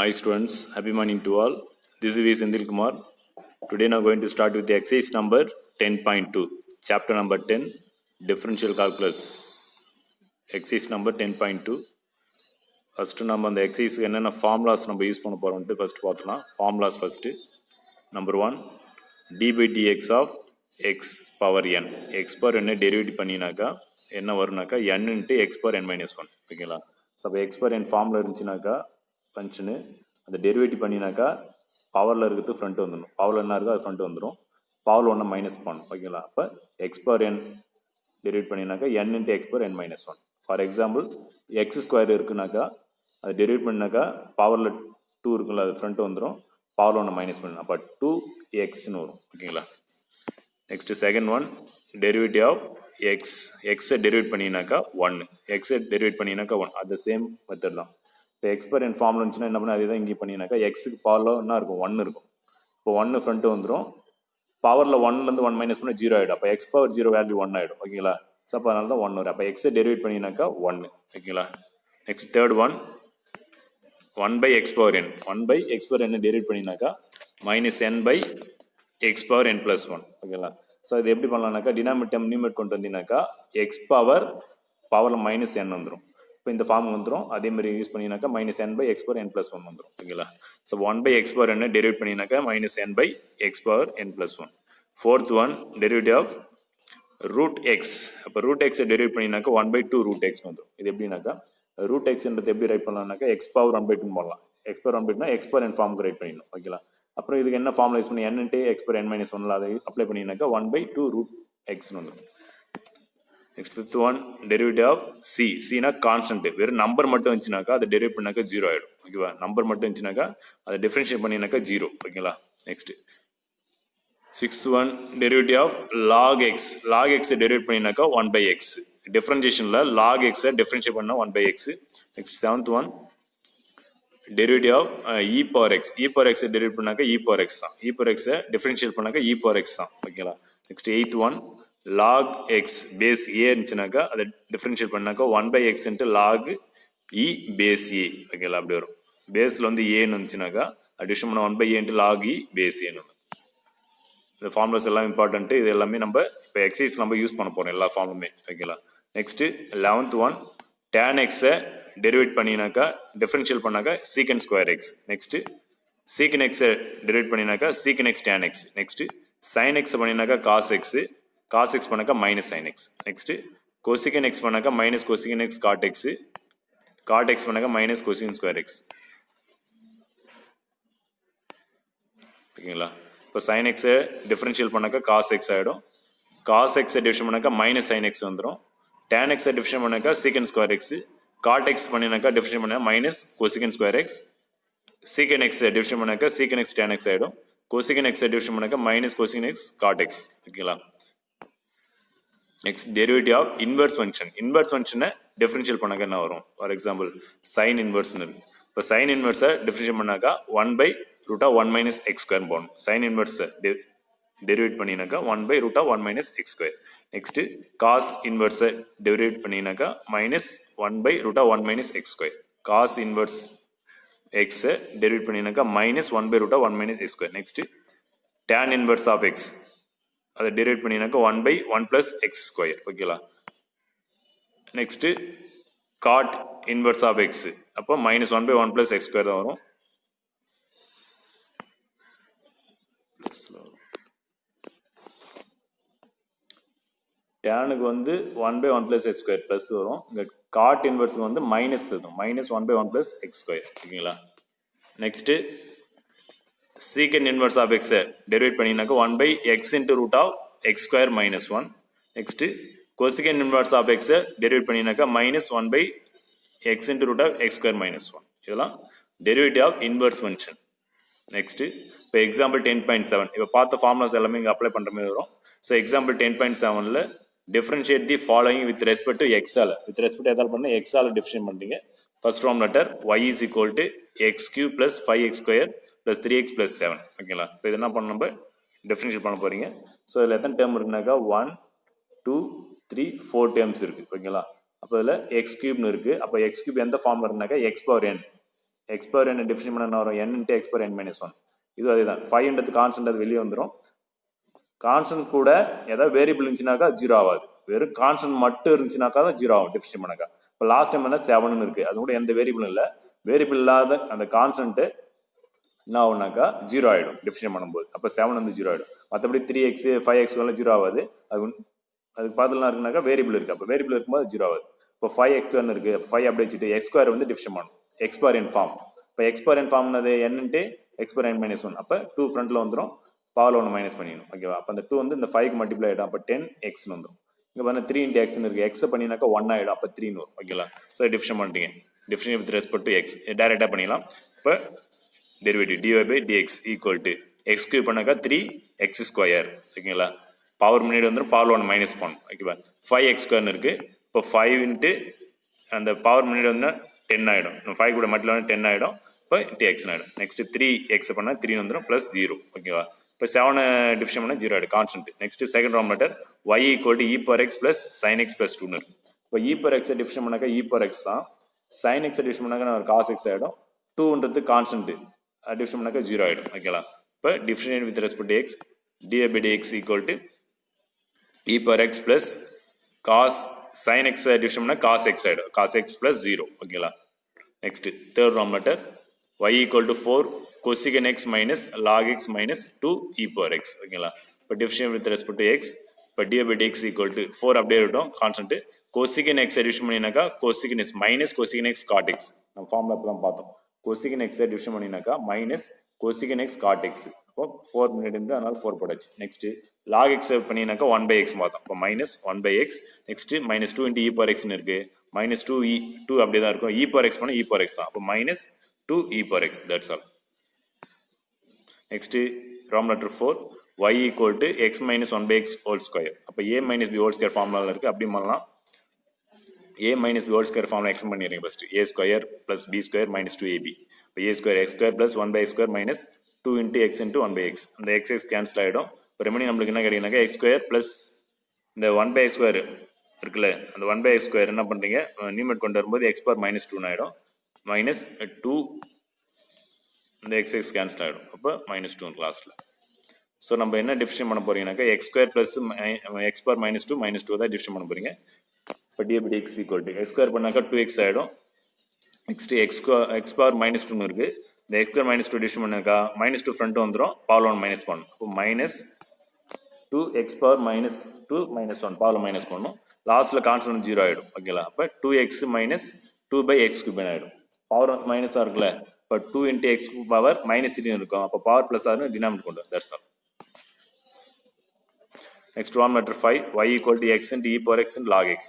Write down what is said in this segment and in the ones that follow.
Hi students, happy morning to all. This is V. Sendil Kumar. Today now going to start with the exercise number 10.2, chapter number 10, differential calculus. Exercise number 10.2. First நம்ம அந்த எக்ஸசைஸ்க்கு என்னென்ன formulas நம்ம use பண்ண போகிறோம்ட்டு first பார்த்துலாம். Formulas first. Number 1, d by dx of x power n. x power n derivate பண்ணினாக்கா என்ன வரும்னாக்கா n into x power n minus 1. ஓகேங்களா? ஸோ அப்போ x power n ஃபார்முலா இருந்துச்சுனாக்கா ஃபங்க்ஷனு அந்த டெரிவேட்டிவ் பண்ணினாக்கா பவரில் இருக்கிறது ஃப்ரண்ட் வந்துடும். பவரில் என்ன இருக்கோ அது ஃப்ரண்ட் வந்துடும். பவர் ஒன்று மைனஸ் பண்ணணும். ஓகேங்களா? அப்போ எக்ஸ் பவர் என் டெரிவேட் பண்ணினாக்கா n into x power n minus one. For example x square இருக்குனாக்கா அது டெரிவேட் பண்ணினாக்கா பவரில் 2 இருக்குல்ல அது ஃப்ரண்ட் வந்துடும். பவர் ஒன்று மைனஸ் பண்ணணும். அப்போ 2xன்னு வரும். ஓகேங்களா? Next second one, derivative of x. எக்ஸை டெரிவேட் பண்ணினாக்கா 1. எக்ஸை டெரிவேட் பண்ணினாக்கா 1. அது சேம் மெத்தட் தான். இப்போ எக்ஸ் பவர் என் ஃபார்முலா இருந்துச்சுன்னா என்ன பண்ண அதே தான் இங்கே பண்ணினாக்கா எக்ஸுக்கு பவரில் என்ன இருக்கும் 1 இருக்கும். இப்போ 1 ஃப்ரண்ட்டு வந்துடும். பவரில் 1லேருந்து 1 மைனஸ் பண்ணால் 0 ஆகிடும். அப்போ எக்ஸ் பவர் 0 வேல்யூ 1 ஆகிடும். ஓகேங்களா? ஸோ அப்போ அதனால தான் 1 வரும். அப்போ எக்ஸை டெரிவேட் பண்ணினாக்கா 1. ஓகேங்களா? Next third one, 1 by x power n. 1 by x power n derivate பண்ணினாக்கா minus n by x power n plus 1. ஓகேங்களா? ஸோ இது எப்படி பண்ணலாம்னாக்கா டினாமினேட்டர் நியூமரேட்டர் கொண்டு வந்தீங்கன்னாக்கா எக்ஸ் பவரில் மைனஸ் n வந்துடும். இப்போ இந்த ஃபார்ம் வந்துடும். அதே மாதிரி யூஸ் பண்ணினாக்கா minus n by x power n plus 1 வந்துடும். ஓகேங்களா? So 1 by x power n derivate பண்ணினாக்கா minus n by x power n plus 1. Fourth one, derivative of root x. அப்போ ரூட் எக்ஸை டெரிவேட் பண்ணினாக்கா 1 by 2 ரூட் எக்ஸ் வந்துடும். இது எப்படின்னாக்கா root எக்ஸ்ன்றது எப்படி ரைட் பண்ணலாம்னாக்கா எக்ஸ் பவர் 1 by 2 போடலாம். X power 1 by 2 X power n ஃபார்முக்கு ரைட் பண்ணிடணும். ஓகேங்களா? அப்புறம் இதுக்கு என்ன ஃபார்முலா யூஸ் பண்ணி n into x power n minus 1 அதை அப்ளை பண்ணினாக்கா 1 by 2 ரூட் எக்ஸ்னு வந்துடும். Next fifth one, derivative of c. சினா கான்ஸ்டன்ட். வெறும் நம்பர் மட்டும் இருந்துச்சுனாக்கா அதை டெரிவேட் பண்ணாக்கா 0 ஆகிடும். ஓகேவா? நம்பர் மட்டும் இருந்துச்சுனாக்கா அதை டிஃபரன்ஷியேட் பண்ணினாக்கா 0. ஓகேங்களா? Next sixth one, derivative of log x. Log எக்ஸை டெரிவேட் பண்ணினாக்கா 1 by x. டிஃபரன்ஷியேஷனில் லாக் எக்ஸை டிஃபரன்ஷியேட் பண்ணால் 1 by x. Next seventh one, derivative of e power x. E power எக்ஸை டெரிவேட் பண்ணாக்கா இ பவர் எக்ஸ் தான். இ பவர் எக்ஸை டிஃபரன்ஷியேட் பண்ணாக்கா இ பவர் எக்ஸ் தான். ஓகேங்களா? Next eighth one, log x base a இருந்துச்சுனாக்கா அதை டிஃபரன்ஷியேட் பண்ணாக்கா 1 by x into log e base a. ஓகேங்களா? அப்படி வரும். பேஸில் வந்து ஏன்னு வந்துச்சுனாக்கா அடிஷன் பண்ண 1 by a into log e base ஏன்னு. இந்த ஃபார்முலாஸ் எல்லாம் இம்பார்ட்டன்ட்டு. இது எல்லாமே நம்ம இப்போ எக்ஸசைஸ் நம்ம யூஸ் பண்ண போகிறோம் எல்லா ஃபார்முமே. ஓகேங்களா? நெக்ஸ்ட்டு 11th ஒன், tan எக்ஸை டெரிவேட் பண்ணினாக்கா டிஃபரன்ஷியல் பண்ணாக்கா சீக்கன் ஸ்கொயர் எக்ஸ். நெக்ஸ்ட்டு சீக்கன் எக்ஸை டெரிவேட் பண்ணினாக்கா secant x tan x. Next sine எக்ஸை பண்ணினாக்கா காஸ் எக்ஸு. காஸ் எக்ஸ் பண்ணாக்கா minus sine x. Next cosecant x பண்ணாக்கா minus cosecant x cot x. Cot x பண்ணாக்கா மைனஸ் கொசிகன் ஸ்கொயர் எக்ஸ். ஓகேங்களா? இப்போ சைன் எக்ஸை டிஃபரன்ஷியல் பண்ணாக்கா காஸ் எக்ஸ் ஆகிடும். காஸ் எக்ஸை டிவிஷன் பண்ணாக்கா மைனஸ் சைன் எக்ஸ் வந்துடும். டேன் எக்ஸை டிவிஷன் பண்ணாக்கா secant square x. Cot x பண்ணினாக்கா டிவிஷன் பண்ணால் minus cosecant square x. Secant எக்ஸை டிவிஷன் பண்ணாக்கா சீக்கன் எக்ஸ் டேன் எக்ஸ் ஆகிடும். கொசிகன் எக்ஸை டிவிஷன் பண்ணாக்கா minus cosecant x cot x. ஓகேங்களா? Next derivative of inverse function. Inverse ஃபங்க்ஷனை டிஃபரன்ஷியல் பண்ணாக்கா என்ன வரும்? ஃபார் எக்ஸாம்பிள் சைன் இன்வெர்ஸ்னு இருக்குது. இப்போ சைன் இன்வெர்ஸை டிஃபரன்ஷியல் பண்ணாக்கா 1 by root of 1 minus x square போடணும். சைன் இன்வெர்ஸை டெரிவேட் பண்ணினாக்கா 1 by root of 1 minus x square. Next cos இன்வெர்ஸை டெரிவேட் பண்ணினாக்கா minus 1 by root of 1 minus x square. Cos inverse எக்ஸை derivate பண்ணினாக்கா minus 1 by root of 1 minus x square. Next tan inverse of x அதை derivate பண்ணினாக்கா 1 by 1 plus x square. ஓகேங்களா? Next cot inverse of x அப்போ minus 1 by 1 plus x square தான் வரும். டேனுக்கு வந்து 1 by 1 plus x square plus வரும். இங்கே cot இன்வெர்ஸுக்கு வந்து மைனஸ் வரும். Minus 1 by 1 plus x square. ஓகேங்களா? நெக்ஸ்ட்டு சீக்கன் இன்வெர்ஸ் ஆஃப் எக்ஸை டெரிவேட் பண்ணினாக்கா 1 by x into root of x square minus 1. Next cosecant inverse of எக்ஸை டெரிவேட் பண்ணினாக்கா minus 1 by x into root of x square minus 1. இதெல்லாம் derivative of inverse function. Next இப்போ example 10.7 இப்போ பார்த்த formulas எல்லாமே இங்கே அப்ளை பண்ணுற மாதிரி வரும். ஸோ எக்ஸாம்பிள் 10.7ல் differentiate the following with respect to எக்ஸால். வித் ரெஸ்பெக்ட் எதால் பண்ணால் எக்ஸால் டிஃபரன்ஷியேட் பண்ணுறீங்க. First form letter y is equal to x cube plus 5x square plus 3x plus 7. ஓகேங்களா? இப்போ இது என்ன பண்ண நம்ம டிஃபரன்ஷியேட் பண்ண போகிறீங்க. ஸோ இதில் எத்தனை டேர்ம் இருக்குனாக்கா 1 2 3 4 டேர்ம்ஸ் இருக்குது. ஓகேங்களா? அப்போ இதில் எக்ஸ் கியூப்னு இருக்குது. அப்போ எக்ஸ் கியூப் எந்த ஃபார்ம் இருக்குனாக்கா எக்ஸ் பவர் என். எக்ஸ் பவர் என்ன டிஃபரன்ஷியேட் பண்ண வரும் n into x power n minus one. இது அதே தான் 5ன்றது கான்ஸ்டன்ட், அது வெளியே வந்துடும். கான்ஸ்டன்ட் கூட ஏதாவது வேரியபிள் இருந்துச்சுனாக்கா ஜீரோ ஆகாது, வெறும் கான்ஸ்டன்ட் மட்டும் இருந்துச்சுனாக்கா தான் ஜீரோ ஆகும் டிஃபரன்ஷியேட் பண்ணாக்கா. இப்போ லாஸ்ட் டைம் வந்து 7ன்னு இருக்குது, அது கூட எந்த வேரியபிளும் இல்லை. வேரியபிள் இல்லாத அந்த கான்ஸ்டன்ட்டு என்ன ஆகுனாக்கா ஜீரோ ஆகிடும் டிஃபரன்ஷியேட் பண்ணும்போது. அப்போ 7 வந்து ஜீரோ ஆகிடும். மற்றபடி 3x 5x எல்லாம் ஜீரோ ஆகாது. அதுக்கு பார்த்துலாம் இருக்குனாக்கா வேரியபிள் இருக்குது, அப்போ வேரியபிள் இருக்கும்போது ஜீரோ ஆகுது. இப்போ 5x இருக்குது, 5 அப்படி வச்சுட்டு எக்ஸ் ஸ்கொயர் வந்து டிஃபரன்ஷியேட் பண்ணணும், எக்ஸ் பவர் என் ஃபார்ம். இப்போ எக்ஸ் பவர் என் ஃபார்ம்னது n into x power n minus one. அப்போ 2 ஃப்ரண்ட்டில் வந்துடும், பவர் 1 மைனஸ் பண்ணிடணும். ஓகேவா? அப்போ அந்த 2 வந்து இந்த 5க்கு மல்டிப்ளை ஆகிடும், அப்போ 10xன்னு வந்துடும். இங்கே பாருங்க 3 இன்ட்டு எக்ஸ்னு இருக்குது, எக்ஸை பண்ணினாக்கா 1 ஆகிடும், அப்போ 3ன்னு வரும். ஓகேங்களா? ஸோ டிஃபரன்ஷியேட் பண்ணிட்டீங்க, differentiate with respect to X டைரெக்டாக பண்ணிடலாம். இப்போ derivative dy by dx equal to X cube பண்ணாக்கா 3x ஸ்கொயர். ஓகேங்களா? பவர் முன்னாடி வந்துடும், பவர் 1 மைனஸ் பண்ணணும். ஓகேவா? 5x ஸ்கொயர்னு இருக்குது. இப்போ 5 இன்ட்டு அந்த பவர் முன்னாடி வந்து 10 ஆகிடும், 5 கூட மட்டும் வந்து 10 ஆகிடும். இப்போ இன்ட்டு எக்ஸ்னு ஆகிடும். நெக்ஸ்ட் 3x பண்ணால் 3 வந்துடும் ப்ளஸ் 0. ஓகேவா? இப்போ 7 டிஃபரன்ஷியேட் பண்ணால் 0 ஆகிடும், கான்ஸ்டன்ட். நெக்ஸ்ட் செகண்ட் ராம் letter y equal to e power x plus sin x plus 2ன்னு இருக்குது. இப்போ e பவர் x டிஃபரன்ஷியேட் பண்ணாக்கா e பவர் x தான், sin x டிஃபரன்ஷியேட் பண்ணாக்கா நான் cos x ஆகிடும். 2ன்றது கான்ஸ்டன்ட், டிஃபரன்ஷியேட் பண்ணாக்கா 0 ஆகிடும். ஓகேங்களா? இப்போ differentiate with respect to x dy by dx equal to e power x plus cos sin x differentiate பண்ணால் cos x ஆகிடும், cos x ப்ளஸ் 0. ஓகேங்களா? நெக்ஸ்ட் தேர்ட் ராம் letter y equal to 4 cosecant x minus log x minus 2 e power x. ஓகேங்களா? இப்போ differentiate with respect to x இப்போ dy by dx equal to 4 அப்படியே இருக்கும் constant. cosecant x division பண்ணினாக்கா cosecant x minus cosecant x cot x. நம்ம formula இப்போ தான் பார்த்தோம். cosecant x division பண்ணினாக்கா minus cosecant x cot x. அப்போ 4 மினிட் இருந்து அதனால 4 போட்டாச்சு. நெக்ஸ்ட் log x பண்ணினாக்கா 1 by x பார்த்தோம், இப்போ minus 1 by x. Next minus 2 into e power xன்னு இருக்கு, மைனஸ் 2 அப்படியே தான் இருக்கும். e பவர் x பண்ணால் e பவர் x தான், அப்போ minus 2 e power x. That's all. Next ராம் letter 4 y equal to x minus 1 by x whole square. அப்போ a minus b whole square ஃபார்முலாவில் இருக்குது, அப்படி பண்ணலாம். a minus b whole square formula explain பண்ணிடுறீங்க first. a square plus b square minus 2ab. இப்போ a square x square plus 1 by x square minus 2 into x into 1 by x. அந்த x cancel ஆகிடும். இப்போ ரெமனிங் நம்மளுக்கு என்ன கிடைக்குனாக்கா x square plus இந்த 1 by x square இருக்குல்ல, அந்த 1 by x ஸ்கொயர் என்ன பண்ணுறீங்க நியூமெட் கொண்டு வரும்போது x பவர் மைனஸ் 2 ஆகிடும், மைனஸ் 2 இந்த x கேன்சல் ஆகிடும், அப்போ மைனஸ் 2 லாஸ்ட்டில். ஸோ நம்ம என்ன டிஃபரன்ஷியேட் பண்ண போறீங்கன்னாக்கா x square plus x power minus 2 minus 2 தான் டிஃபரன்ஷியேட் பண்ண போறீங்க. இப்போ dy by dx equal to x square பண்ணாக்கா 2x ஆகிடும். நெக்ஸ்ட் x பவர் மைனஸ் 2 இருக்குது, இந்த x ஸ்கொயர் மைனஸ் 2 டிவிஷன் பண்ணாக்கா மைனஸ் 2 ஃப்ரண்ட் வந்துடும், பவர் 1 மைனஸ் பண்ணணும். இப்போ minus 2x power minus 2 minus 1 power minus பண்ணணும். லாஸ்ட்டில் கான்ஸ்டன்ட் 0 ஆகிடும். ஓகேங்களா? அப்போ 2x minus 2 by x cube ஆகிடும். பவர் மைனஸாக இருக்குல்ல, இப்போ 2 இன்ட்டு x பவர் மைனஸ் 3 இருக்கும், அப்போ பவர் ப்ளஸ் ஆகும், டினாமினேட் கொண்டு வரும். That's all. நெக்ஸ்ட் ராம் letter 5 y equal to x into e power x into log x.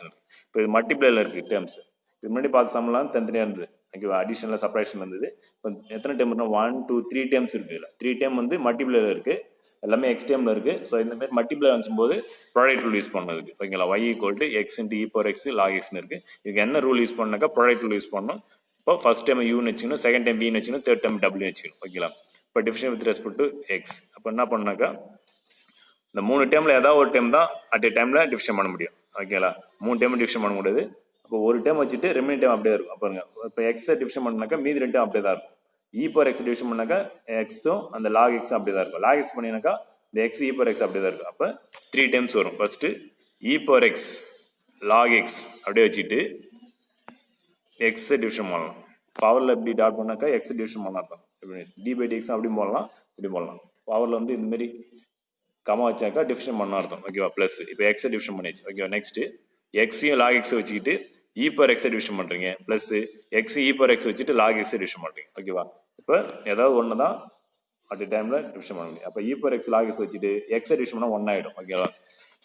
இப்போ இது மல்டிப்ளைல இருக்குது டேர்ம்ஸ். இது முன்னாடி பார்த்து சம்லாம் தனித்தனியாக இருந்தது. ஓகேவா? அடிஷனில் செப்பரேஷன் இருந்தது. இப்போ எத்தனை டேர்ம் இருக்குன்னா 1 2 3 டேர்ம்ஸ் இருக்குது. இல்லை 3 டேர்ம் வந்து மல்டிப்ளைல இருக்குது, எல்லாமே எக்ஸ் டேர்மில் இருக்குது. ஸோ இந்த மாதிரி மல்டிப்ளை வந்துச்சும்போது ப்ராடக்ட் ரூல் யூஸ் பண்ணதுக்கு. ஓகேங்களா? y equal to x into e power x log xன்னு இருக்குது. இதுக்கு என்ன ரூல் யூஸ் பண்ணாக்கா ப்ராடக்ட் ரூல் யூஸ் பண்ணணும். இப்போ ஃபர்ஸ்ட் டைம் யூன்னு வச்சுக்கணும், செகண்ட் டைம் பின்னு வச்சுக்கணும், தேர்ட் டைம் டபிள்யூ வச்சுக்கணும். ஓகேங்களா? இப்போ differentiate with respect to x. அப்போ என்ன பண்ணாக்கா இந்த 3 டைமில் ஏதாவது ஒரு டைம் தான் அட் ஏ டைமில் டிவிஷன் பண்ண முடியும். ஓகேங்களா? 3 டைம் டிவிஷன் பண்ண முடியாது. இப்போ ஒரு டைம் வச்சுட்டு ரெமினிங் டைம் அப்படியே இருக்கும். பாருங்க, இப்போ எக்ஸை டிவிஷன் பண்ணாக்கா மீதி 2 டைம் அப்படியே தான் இருக்கும். இ பவர் எக்ஸ் டிவிஷன் பண்ணாக்கா எக்ஸும் அந்த லாக் எக்ஸும் அப்படியே தான் இருக்கும். லாக் எக்ஸ் பண்ணினாக்கா இந்த எக்ஸ் இ பவர் எக்ஸ் அப்படியே தான் இருக்கும். அப்போ 3 டைம்ஸ் வரும். ஃபர்ஸ்ட்டு இ பவர் எக்ஸ் லாக் எக்ஸ் அப்படியே வச்சுட்டு எக்ஸை டிவிஷன் பண்ணலாம். பவரில் எப்படி டாட் பண்ணாக்கா எக்ஸ் டிவிஷன் பண்ணலாம் தான். எப்படி டி பை டிஎக்ஸ் அப்படி போடலாம், இப்படி போடலாம். பவரில் வந்து இந்தமாரி கமா வச்சாக்கா டிவிஷன் பண்ண அர்த்தம். ஓகேவா? ப்ளஸ் இப்போ எக்ஸை டிவிஷன் பண்ணிச்சு. ஓகேவா? நெக்ஸ்ட்டு எக்ஸையும் லாக் எக்ஸை வச்சுக்கிட்டு இ பவர் எக்ஸை டிவிஷன் பண்ணுறீங்க, plus x e power X வச்சுட்டு லாக் எக்ஸை டிவிஷன் பண்ணுறீங்க. ஓகேவா? இப்போ ஏதாவது ஒன்று தான் அட் டைமில் டிவிஷன் பண்ண முடியும். அப்போ e power x log x வச்சுட்டு எக்ஸை டிவிஷன் பண்ணால் 1 ஆகிடும். ஓகேவா?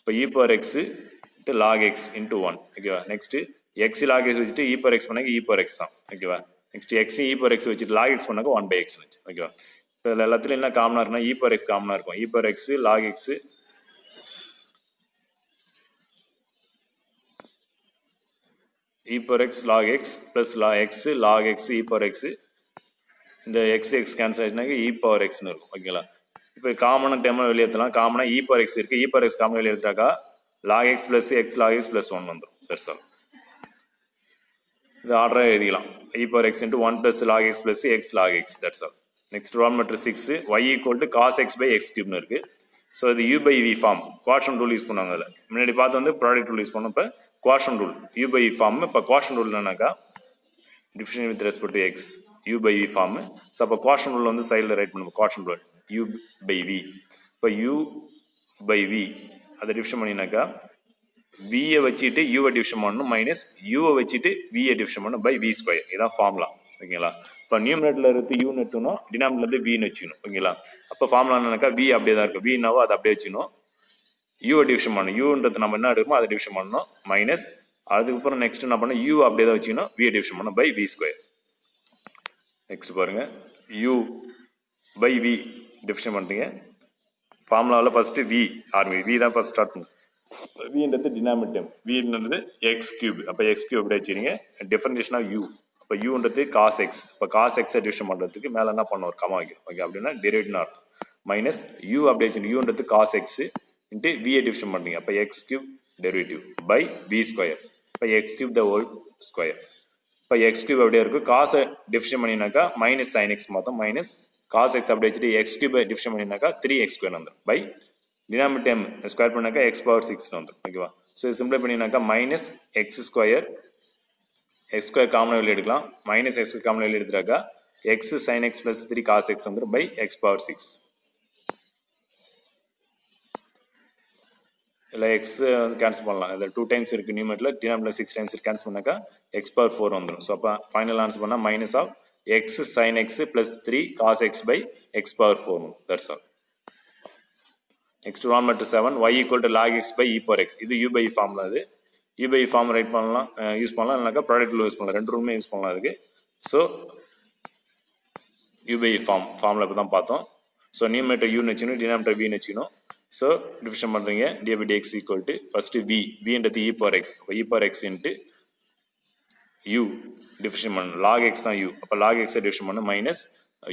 இப்போ e power x into log x into 1. ஓகேவா? நெக்ஸ்ட்டு எக்ஸ் லாக் எக்ஸ் வச்சுட்டு இ பவர் எக்ஸ் பண்ணாக்க இ பவர் எக்ஸ் தான். ஓகேவா? Next X e power X வச்சுட்டு லாக் எக்ஸ் பண்ணாக்க 1 by x வச்சு. ஓகேவா? இப்போ இதில் எல்லாத்துலையும் என்ன காமனாக இருக்குன்னா இ பவர் எக்ஸ் காமனாக இருக்கும். E power x log x e power x log x plus x log x e power x இந்த x கேன்சல் ஆச்சுனாக்க e power xன்னு இருக்கும். ஓகேங்களா? இப்போ காமனாக டைமில் வெளியேற்றலாம். காமனாக e power x இருக்குது, e power x காமனாக வெளியேற்றாக்கா log x plus x log x plus 1 வந்துடும். That's all. இது ஆர்டராக எழுதிக்கலாம் e power x into 1 plus log x plus x log x, that's all. Next problem number 6, y equal to cos x by x cube இருக்கு. So இது u by v form quotient rule use பண்ணுவாங்க. அதில் முன்னாடி பார்த்து வந்து product rule use பண்ணோம். இப்போ quotient rule u by v form. இப்போ குவாட்ரன் ரூல் என்னன்னாக்கா differentiate with respect to x u by v form. So அப்போ குவாட்ரன் ரூல் வந்து சைடில் ரைட் பண்ணுவோம். Quotient rule u by v. இப்போ u by v அதை டிவிஷன் பண்ணினாக்கா வியை வச்சுட்டு யூவை டிவிஷன் பண்ணணும் மைனஸ் யூவை வச்சுட்டு வியை டிவிஷன் பண்ணணும் பை வி ஸ்கொயர். இதான் ஃபார்முலா. ஓகேங்களா? இப்போ நியூமரேட்டர்ல இருந்து யூன்னு எடுத்துக்கணும், டினாமினேட்டர்ல இருந்து வின்னு வச்சுக்கணும். ஓகேங்களா? அப்போ ஃபார்முலா என்னன்னாக்கா வி அப்படியே தான் இருக்கும். வினாவோ அதை அப்படியே வச்சுக்கணும். யூவை டிவிஷன் பண்ணணும். யூன்றது நம்ம என்ன எடுக்கணுமோ அதை டிவிஷன் பண்ணணும் மைனஸ் அதுக்கப்புறம் நெக்ஸ்ட் என்ன பண்ணணும், யூ அப்படியே தான் வச்சுக்கணும், வியை டிவிஷன் பண்ணணும் பை வி ஸ்கொயர். நெக்ஸ்ட் பாருங்க, யூ பை வி டிவிஷன் பண்ணுறீங்க. ஃபார்முலாவில் ஃபர்ஸ்ட் வி ஆர்மி வி தான் ஃபர்ஸ்ட் ஸ்டார்ட் பண்ணும். வின்றது டினாமினேட்டர், வின்றது எக்ஸ் கியூப். அப்போ எக்ஸ் கியூப் எப்படி வச்சுருங்க, டிஃபரன்ஷியேஷன் ஆஃப் யூ. இப்போ யூன்றது காஸ் எக்ஸ். இப்போ காஸ் எக்ஸை டிவிஷன் பண்ணுறதுக்கு மேலே என்ன பண்ணும், ஒரு கமா வைக்கும். ஓகே, அப்படின்னா டெரிவேட்டிவ்னு அர்த்தம். மைனஸ் யூ அப்படி வச்சு யூன்றது காஸ் எக்ஸ் இன்ட்டு வியை டிவிஷன் பண்ணுறீங்க. அப்போ x cube derivative by v square. இப்போ x cube the whole square. இப்போ எக்ஸ் கியூப் அப்படியே இருக்கும். காசை டிவிஷன் பண்ணினாக்கா மைனஸ் சைன் எக்ஸ் மொத்தம் மைனஸ் காஸ் எக்ஸ் அப்படி வச்சுட்டு எக்ஸ் கியூபை டிவிஷன் பண்ணினாக்கா 3x ஸ்கொயர் வந்துடும் பை டினாமினேட்டர் ஸ்கொயர் பண்ணாக்கா x பவர் 6 வந்துடும். ஓகேவா? ஸோ இது சிம்பிளை பண்ணினாக்கா மைனஸ் எக்ஸ் ஸ்கொயர் காமன் வெளியே எடுக்கலாம். மைனஸ் எக்ஸ் காமன் வெளியே எடுத்துட்டாக்கா x sine x plus 3 cos x வந்துடும் பை எக்ஸ் பவர் 6. இல்லை எக்ஸ் வந்து கேன்சல் பண்ணலாம். இதில் 2 டைம்ஸ் இருக்குது நியூமரேட்டரில், டினாமினேட்டரில் 6 டைம்ஸ் கேன்சல் பண்ணாக்கா எக்ஸ் பவர் 4 வந்துடும். ஸோ அப்போ ஃபைனல் ஆன்சர் பண்ணால் minus of x sine x plus 3 cos x by x power 4. That's all. Next problem number 7, y equal to log x by e power x. இது u by v formula. இது u by v form write பண்ணலாம், use பண்ணலாம். இல்லைனாக்கா product rule use பண்ணலாம். ரெண்டு ரூலுமே use பண்ணலாம் அதுக்கு. So u by v formula இப்போ தான் பார்த்தோம். ஸோ நியூமரேட்டர் யூன்னு வச்சுக்கணும், டினாமினேட்டர் வின்னு வச்சுக்கணும். ஸோ டிவிஷன் பண்ணுறீங்க d by dx equal to first வின்றது e power x. அப்போ e power x into u division பண்ணணும். log x தான் u. அப்போ log x டிவிஷன் பண்ணணும் மைனஸ்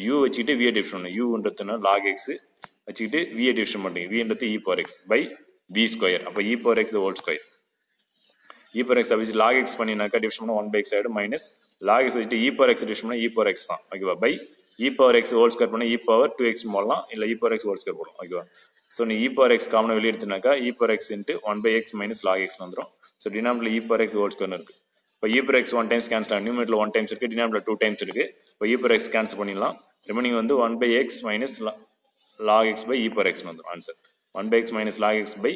u வச்சுக்கிட்டு வியை டிவிஷன் பண்ணணும். யூன்றதுனா log x வச்சுக்கிட்டு வியை டிவிஷன் பண்ணுறீங்க. வின்றது e power x by v square. அப்போ e power x whole square. e power x வச்சு log x பண்ணினாக்கா டிவிஷன் பண்ணால் 1/x ஆகிடும் மைனஸ் log x வச்சுட்டு e power x டிவிஷன் பண்ணால் e power x தான். ஓகேவா? By e power x whole square பண்ணால் e power 2x போடலாம், இல்லை e power x whole square போடலாம். ஓகேவா? ஸோ நீ e power x காமனை வெளியே எடுத்துனாக்கா e power x into 1/x minus log x வந்துடும். ஸோ டினாமினேட்டரில் e power x ஹோல் ஸ்கொயர்னு இருக்குது. இப்போ e power x 1 times cancel ஆகும். நியூமரேட்டரில் 1 டைம்ஸ் இருக்குது, டினாமினேட்டரில் 2 டைம்ஸ் இருக்குது. இப்போ e power x கேன்சல் பண்ணிடலாம். ரிமைனிங் வந்து 1/x minus log x by e power x வந்துடும் answer. 1/x minus log x by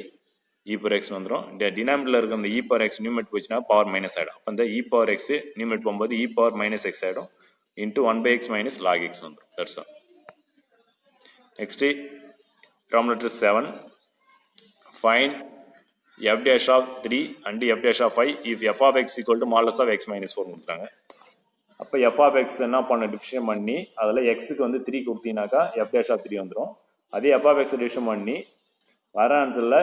e power x வந்துடும். டினாமினேட்டரில் இருக்க அந்த e power x நியூமரேட் போச்சுன்னா பவர் மைனஸ் ஆகிடும். அப்போ அந்த e power x நியூமரேட் போகும்போது e power மைனஸ் x ஆகிடும் into 1/x minus log x வந்துடும். That's all. Next problem number 7, find f dash of 3 and f dash of 5 if f of x equal to modulus of x minus 4 கொடுக்குறாங்க. அப்போ F of X என்ன பண்ண division பண்ணி அதில் எக்ஸுக்கு வந்து 3 கொடுத்தீங்கன்னாக்கா F dash of 3 வந்துடும். அதே எஃப் ஆஃப் எக்ஸ் டிவிஷன் பண்ணி வர ஆன்சரில்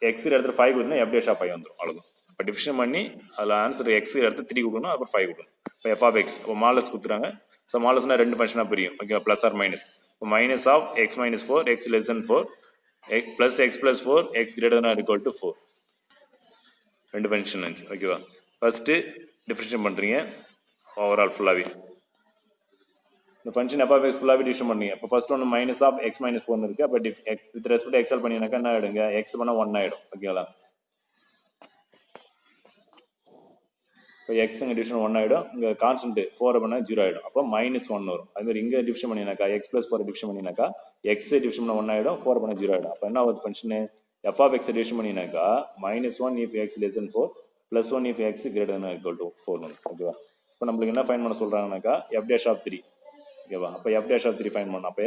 எக்ஸ் இடத்துல 5 கொடுத்தீங்கன்னா எஃப் டேஷ் ஆஃப் 5 வந்துடும். அவ்வளோதான். இப்போ டிவிஷன் பண்ணி அதில் ஆன்சர் எக்ஸ் இடத்துல 3 கொடுக்கணும், அப்புறம் 5 கொடுக்கணும். இப்போ எஃப் ஆஃப் எக்ஸ் இப்போ மாலஸ் கொடுத்துறாங்க. ஸோ மாலஸ்னா 2 ஃபங்க்ஷனாக பிரியும். Okay, plus or minus. இப்போ minus of x minus 4 x less then 4 plus x plus 4 x greater then equal to 4. 2 function இருந்துச்சு. ஓகேவா? ஃபஸ்ட்டு டிஃபரன்ஷியேட் பண்ணுறீங்க ஓவரால் ஃபுல்லாகவே. இந்த ஃபங்க்ஷன் எஃப் ஆஃப் எக்ஸ் ஃபுல்லாகவே டிவிஷன் பண்ணுங்க. இப்போ ஃபர்ஸ்ட் ஒன்று மைனஸ் ஆஃப் எக்ஸ் மைனஸ் 4 இருக்குது. அப்போ வித் ரெஸ்பெக்ட் எக்ஸல் பண்ணினாக்கா என்ன ஆகிடுங்க, எக்ஸ் பண்ணால் 1 ஆகிடும். ஓகேங்களா? இப்போ எக்ஸ் இங்கே டிவிஷன் 1 ஆகிடும். இங்கே கான்ஸ்டன்ட் 4 பண்ணால் 0 ஆகிடும். அப்போ மைனஸ் 1 வரும். அதுமாதிரி இங்கே டிவிஷன் பண்ணினாக்கா எக்ஸ் ப்ளஸ் 4 டிவிஷன் பண்ணினாக்கா எக்ஸ் டிவிஷன் பண்ணால் 1 ஆகிடும், 4 பண்ணால் 0 ஆகிடும். அப்போ என்ன ஆகுது function, f of x division பண்ணினாக்கா -1 if x less then 4 +1 if x greater then equal to 4 வரும். ஓகேவா? இப்போ நம்மளுக்கு என்ன ஃபைன் பண்ண சொல்கிறாங்கனாக்கா எஃப் டேஷ் ஆஃப் 3. ஓகேவா? அப்போ எஃப் டேஷ் ஆஃப் 3 ஃபைன் பண்ணணும். அப்போ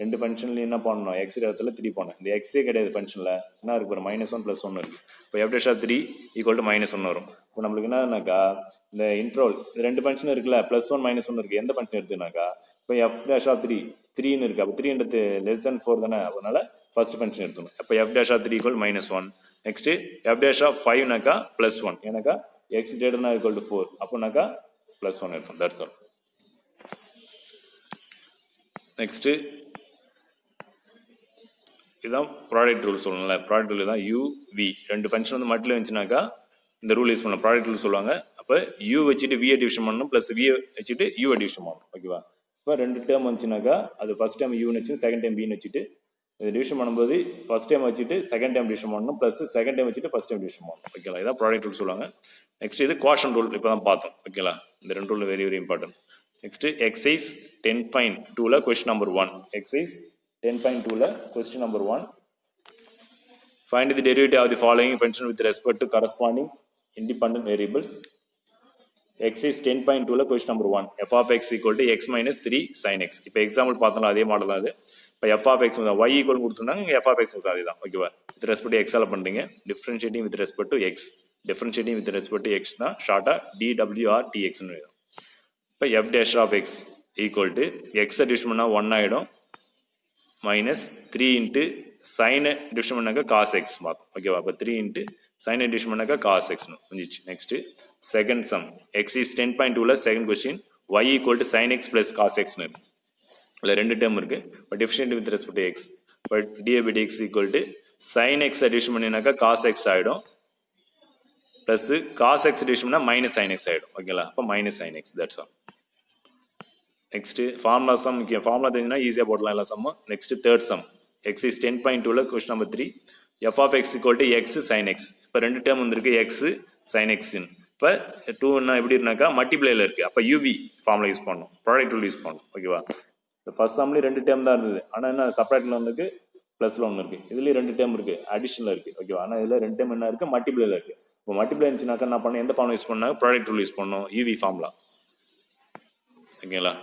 2 ஃபங்க்ஷன்லையும் என்ன பண்ணணும், எக்ஸ் இடத்துல 3 போனோம். இந்த எக்ஸே கிடையாது ஃபங்க்ஷனில், என்ன இருக்குது பாரு, -1 +1 இருக்குது. இப்போ f dash of 3 equal to -1 வரும். இப்போ நம்மளுக்கு என்னன்னாக்கா இந்த இன்ட்ரோல் 2 ஃபங்க்ஷன் இருக்குல்ல, +1 -1 இருக்குது. எந்த ஃபங்க்ஷன் எடுத்துனாக்கா இப்போ எஃப் டேஷ் ஆஃப் 3ன்னு இருக்குது. அப்போ 3ன்றது லெஸ் தென் 4 தானே, அதனால ஃபர்ஸ்ட் ஃபங்க்ஷன் எடுத்துக்கணும். இப்போ f dash of 3 equal -1. Next f dash of 5னாக்கா +1, ஏன்னாக்கா x greater then equal to 4, அப்போனாக்கா +1 எடுக்கும். That's all. நெக்ஸ்ட்டு இதுதான் ப்ராடக்ட் ரூல் சொல்லணும்ல. ப்ராடக்ட் ரூல் தான் u v. 2 ஃபங்க்ஷன் வந்து மட்டும் இருந்துச்சுனாக்கா இந்த ரூல் யூஸ் பண்ணலாம். ப்ராடக்ட் ரூல் சொல்லுவாங்க. அப்போ யூ வச்சுட்டு விஏ டிவிஷன் பண்ணணும் ப்ளஸ் விஏ வச்சுட்டு யூ டிவிஷன் பண்ணணும் ஓகேவா. இப்போ ரெண்டு டேர்ம் வந்துச்சுனாக்கா அது ஃபர்ஸ்ட் டைம் யூன்னு வச்சு செகண்ட் டைம் பின்னு வச்சுட்டு இது டிவிஷன் பண்ணும்போது ஃபர்ஸ்ட் டைம் வச்சுட்டு செகண்ட் டைம் டிவிஷன் பண்ணணும் ப்ளஸ் செகண்ட் டைம் வச்சுட்டு ஃபர்ஸ்ட் டைம் டிவிஷன் பண்ணணும் ஓகேங்களா. இதான் ப்ராடக்ட் ரூல் சொல்லுவாங்க. நெக்ஸ்ட் இது குவாஷன் ரூல் இப்போ தான் பார்த்தோம் ஓகேங்களா. இந்த ரெண்டு rule very very important. Next exercise 10.2ல கொஸ்டின் நம்பர் 1. எக்ஸைஸ் 10.2ல question number 1. Find the derivative of the following function with respect to corresponding independent variables. Exercise 10.2ல question number 1. f of x equal to x minus 3 sin x. இப்போ example பார்த்தோம்னா அதே model தான் அது. இப்போ f of x y equal கொடுத்துருந்தாங்க இங்கே f of x அதே தான் ஓகேவா. வித் ரெஸ்பெக்ட் டு எக்ஸால் பண்ணுறீங்க. Differentiating with respect to X. Differentiating with respect to X தான் ஷார்ட்டாக DWRTXன்னு வரும். இப்போ f dash of x equal to x division பண்ணால் 1 ஆகிடும் மைனஸ் 3 இன்ட்டு சைனை டிவிஷன் பண்ணாக்கா காஸ் எக்ஸ் பார்த்தோம் ஓகேவா. அப்போ 3 இன்ட்டு சைனை டிவிஷன் பண்ணாக்கா காஸ் எக்ஸ்னு வந்துச்சு. நெக்ஸ்ட் செகண்ட் சம் எக்ஸைஸ் 10.2ல second question y equal to sine x plus cos எக்ஸ்னு இருக்கு. இல்லை ரெண்டு டேர்ம் இருக்கு. இப்போ differentiate with respect to x. இப்போ dA/dx equal to sine x division பண்ணினாக்கா காஸ் எக்ஸ் ஆகிடும் ப்ளஸ் காஸ் எக்ஸ் டிவிஷன் பண்ணால் மைனஸ் சைன் எக்ஸ் ஆகிடும் ஓகேங்களா. அப்போ minus sine x that's all. Next formula sum முக்கியம். ஃபார்முலா தெரிஞ்சுன்னா ஈஸியாக போடலாம் எல்லா சம்மும். நெக்ஸ்ட் தேர்ட் சம் எக்ஸைஸ் 10.2ல question number 3. F of x equal to x sine x. இப்போ ரெண்டு டேர்ம் வந்துருக்கு எக்ஸ் சைன் எக்ஸ்ன்னு. இப்போ 2ன்னா எப்படி இருந்தாக்கா மல்டிப்ளைல இருக்குது. அப்போ யூவி ஃபார்முலா யூஸ் பண்ணணும், ப்ராடக்ட் ரூல் யூஸ் பண்ணணும் ஓகேவா. இந்த ஃபர்ஸ்ட் சம்லேயும் ரெண்டு டேர்ம் தான் இருந்தது. ஆனால் என்ன செப்பரேட்டில் ஒன்று இருக்குது ப்ளஸில் ஒன்று இருக்குது. இதுலேயும் ரெண்டு டேர்ம் இருக்குது அடிஷனில் இருக்குது ஓகேவா. ஆனால் இதில் ரெண்டு டேர்ம் என்ன இருக்குது மல்டிப்ளைல இருக்குது. இப்போ மல்டிப்ளை இருந்துச்சுனாக்கா என்ன பண்ணணும், எந்த ஃபார்முலா யூஸ் பண்ணாங்க ப்ராடக்ட் ரூல் யூஸ் பண்ணணும் யூவி ஃபார்முலா ஓகேங்களா.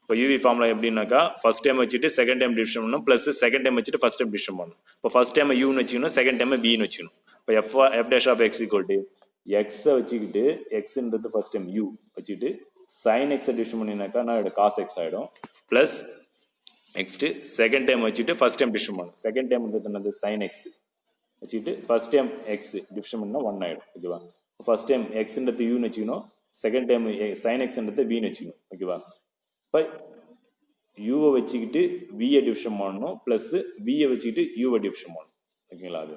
இப்போ யூவி ஃபார்முலா எப்படின்னாக்கா ஃபர்ஸ்ட் டைம் வச்சுட்டு செகண்ட் டைம் டிவிஷன் பண்ணணும் ப்ளஸ் செகண்ட் டைம் வச்சுட்டு ஃபர்ஸ்ட் டைம் டிவிஷன் பண்ணணும். இப்போ ஃபர்ஸ்ட் டைம் யூன்னு வச்சுக்கணும் செகண்ட் டைம் பின்னு வச்சுக்கணும். இப்போ f dash of x equal to எக்ஸை வச்சுக்கிட்டு எக்ஸ்ன்றது ஃபர்ஸ்ட் டைம் யூ வச்சுட்டு சைன் எக்ஸை டிவிஷன் பண்ணினாக்கா நான் காஸ் எக்ஸ் ஆகிடும் ப்ளஸ் நெக்ஸ்ட்டு செகண்ட் டைம் வச்சுட்டு ஃபர்ஸ்ட் டைம் டிவிஷன் பண்ணணும். செகண்ட் டைம்ன்றது என்னது சைன் எக்ஸ் வச்சுட்டு ஃபர்ஸ்ட் டைம் எக்ஸ் டிவிஷன் பண்ணால் 1 ஆகிடும் ஓகேவா. ஃபர்ஸ்ட் டைம் எக்ஸ்ன்றது யூன்னு வச்சுக்கணும் செகண்ட் டைம் சைன் எக்ஸ்ன்றது வின்னு வச்சுக்கணும் ஓகேவா. இப்போ யூவை வச்சுக்கிட்டு விஏ டிவிஷன் பண்ணணும் ப்ளஸ் விஏ வச்சுக்கிட்டு யூவை டிவிஷன் பண்ணணும் ஓகேங்களா. அது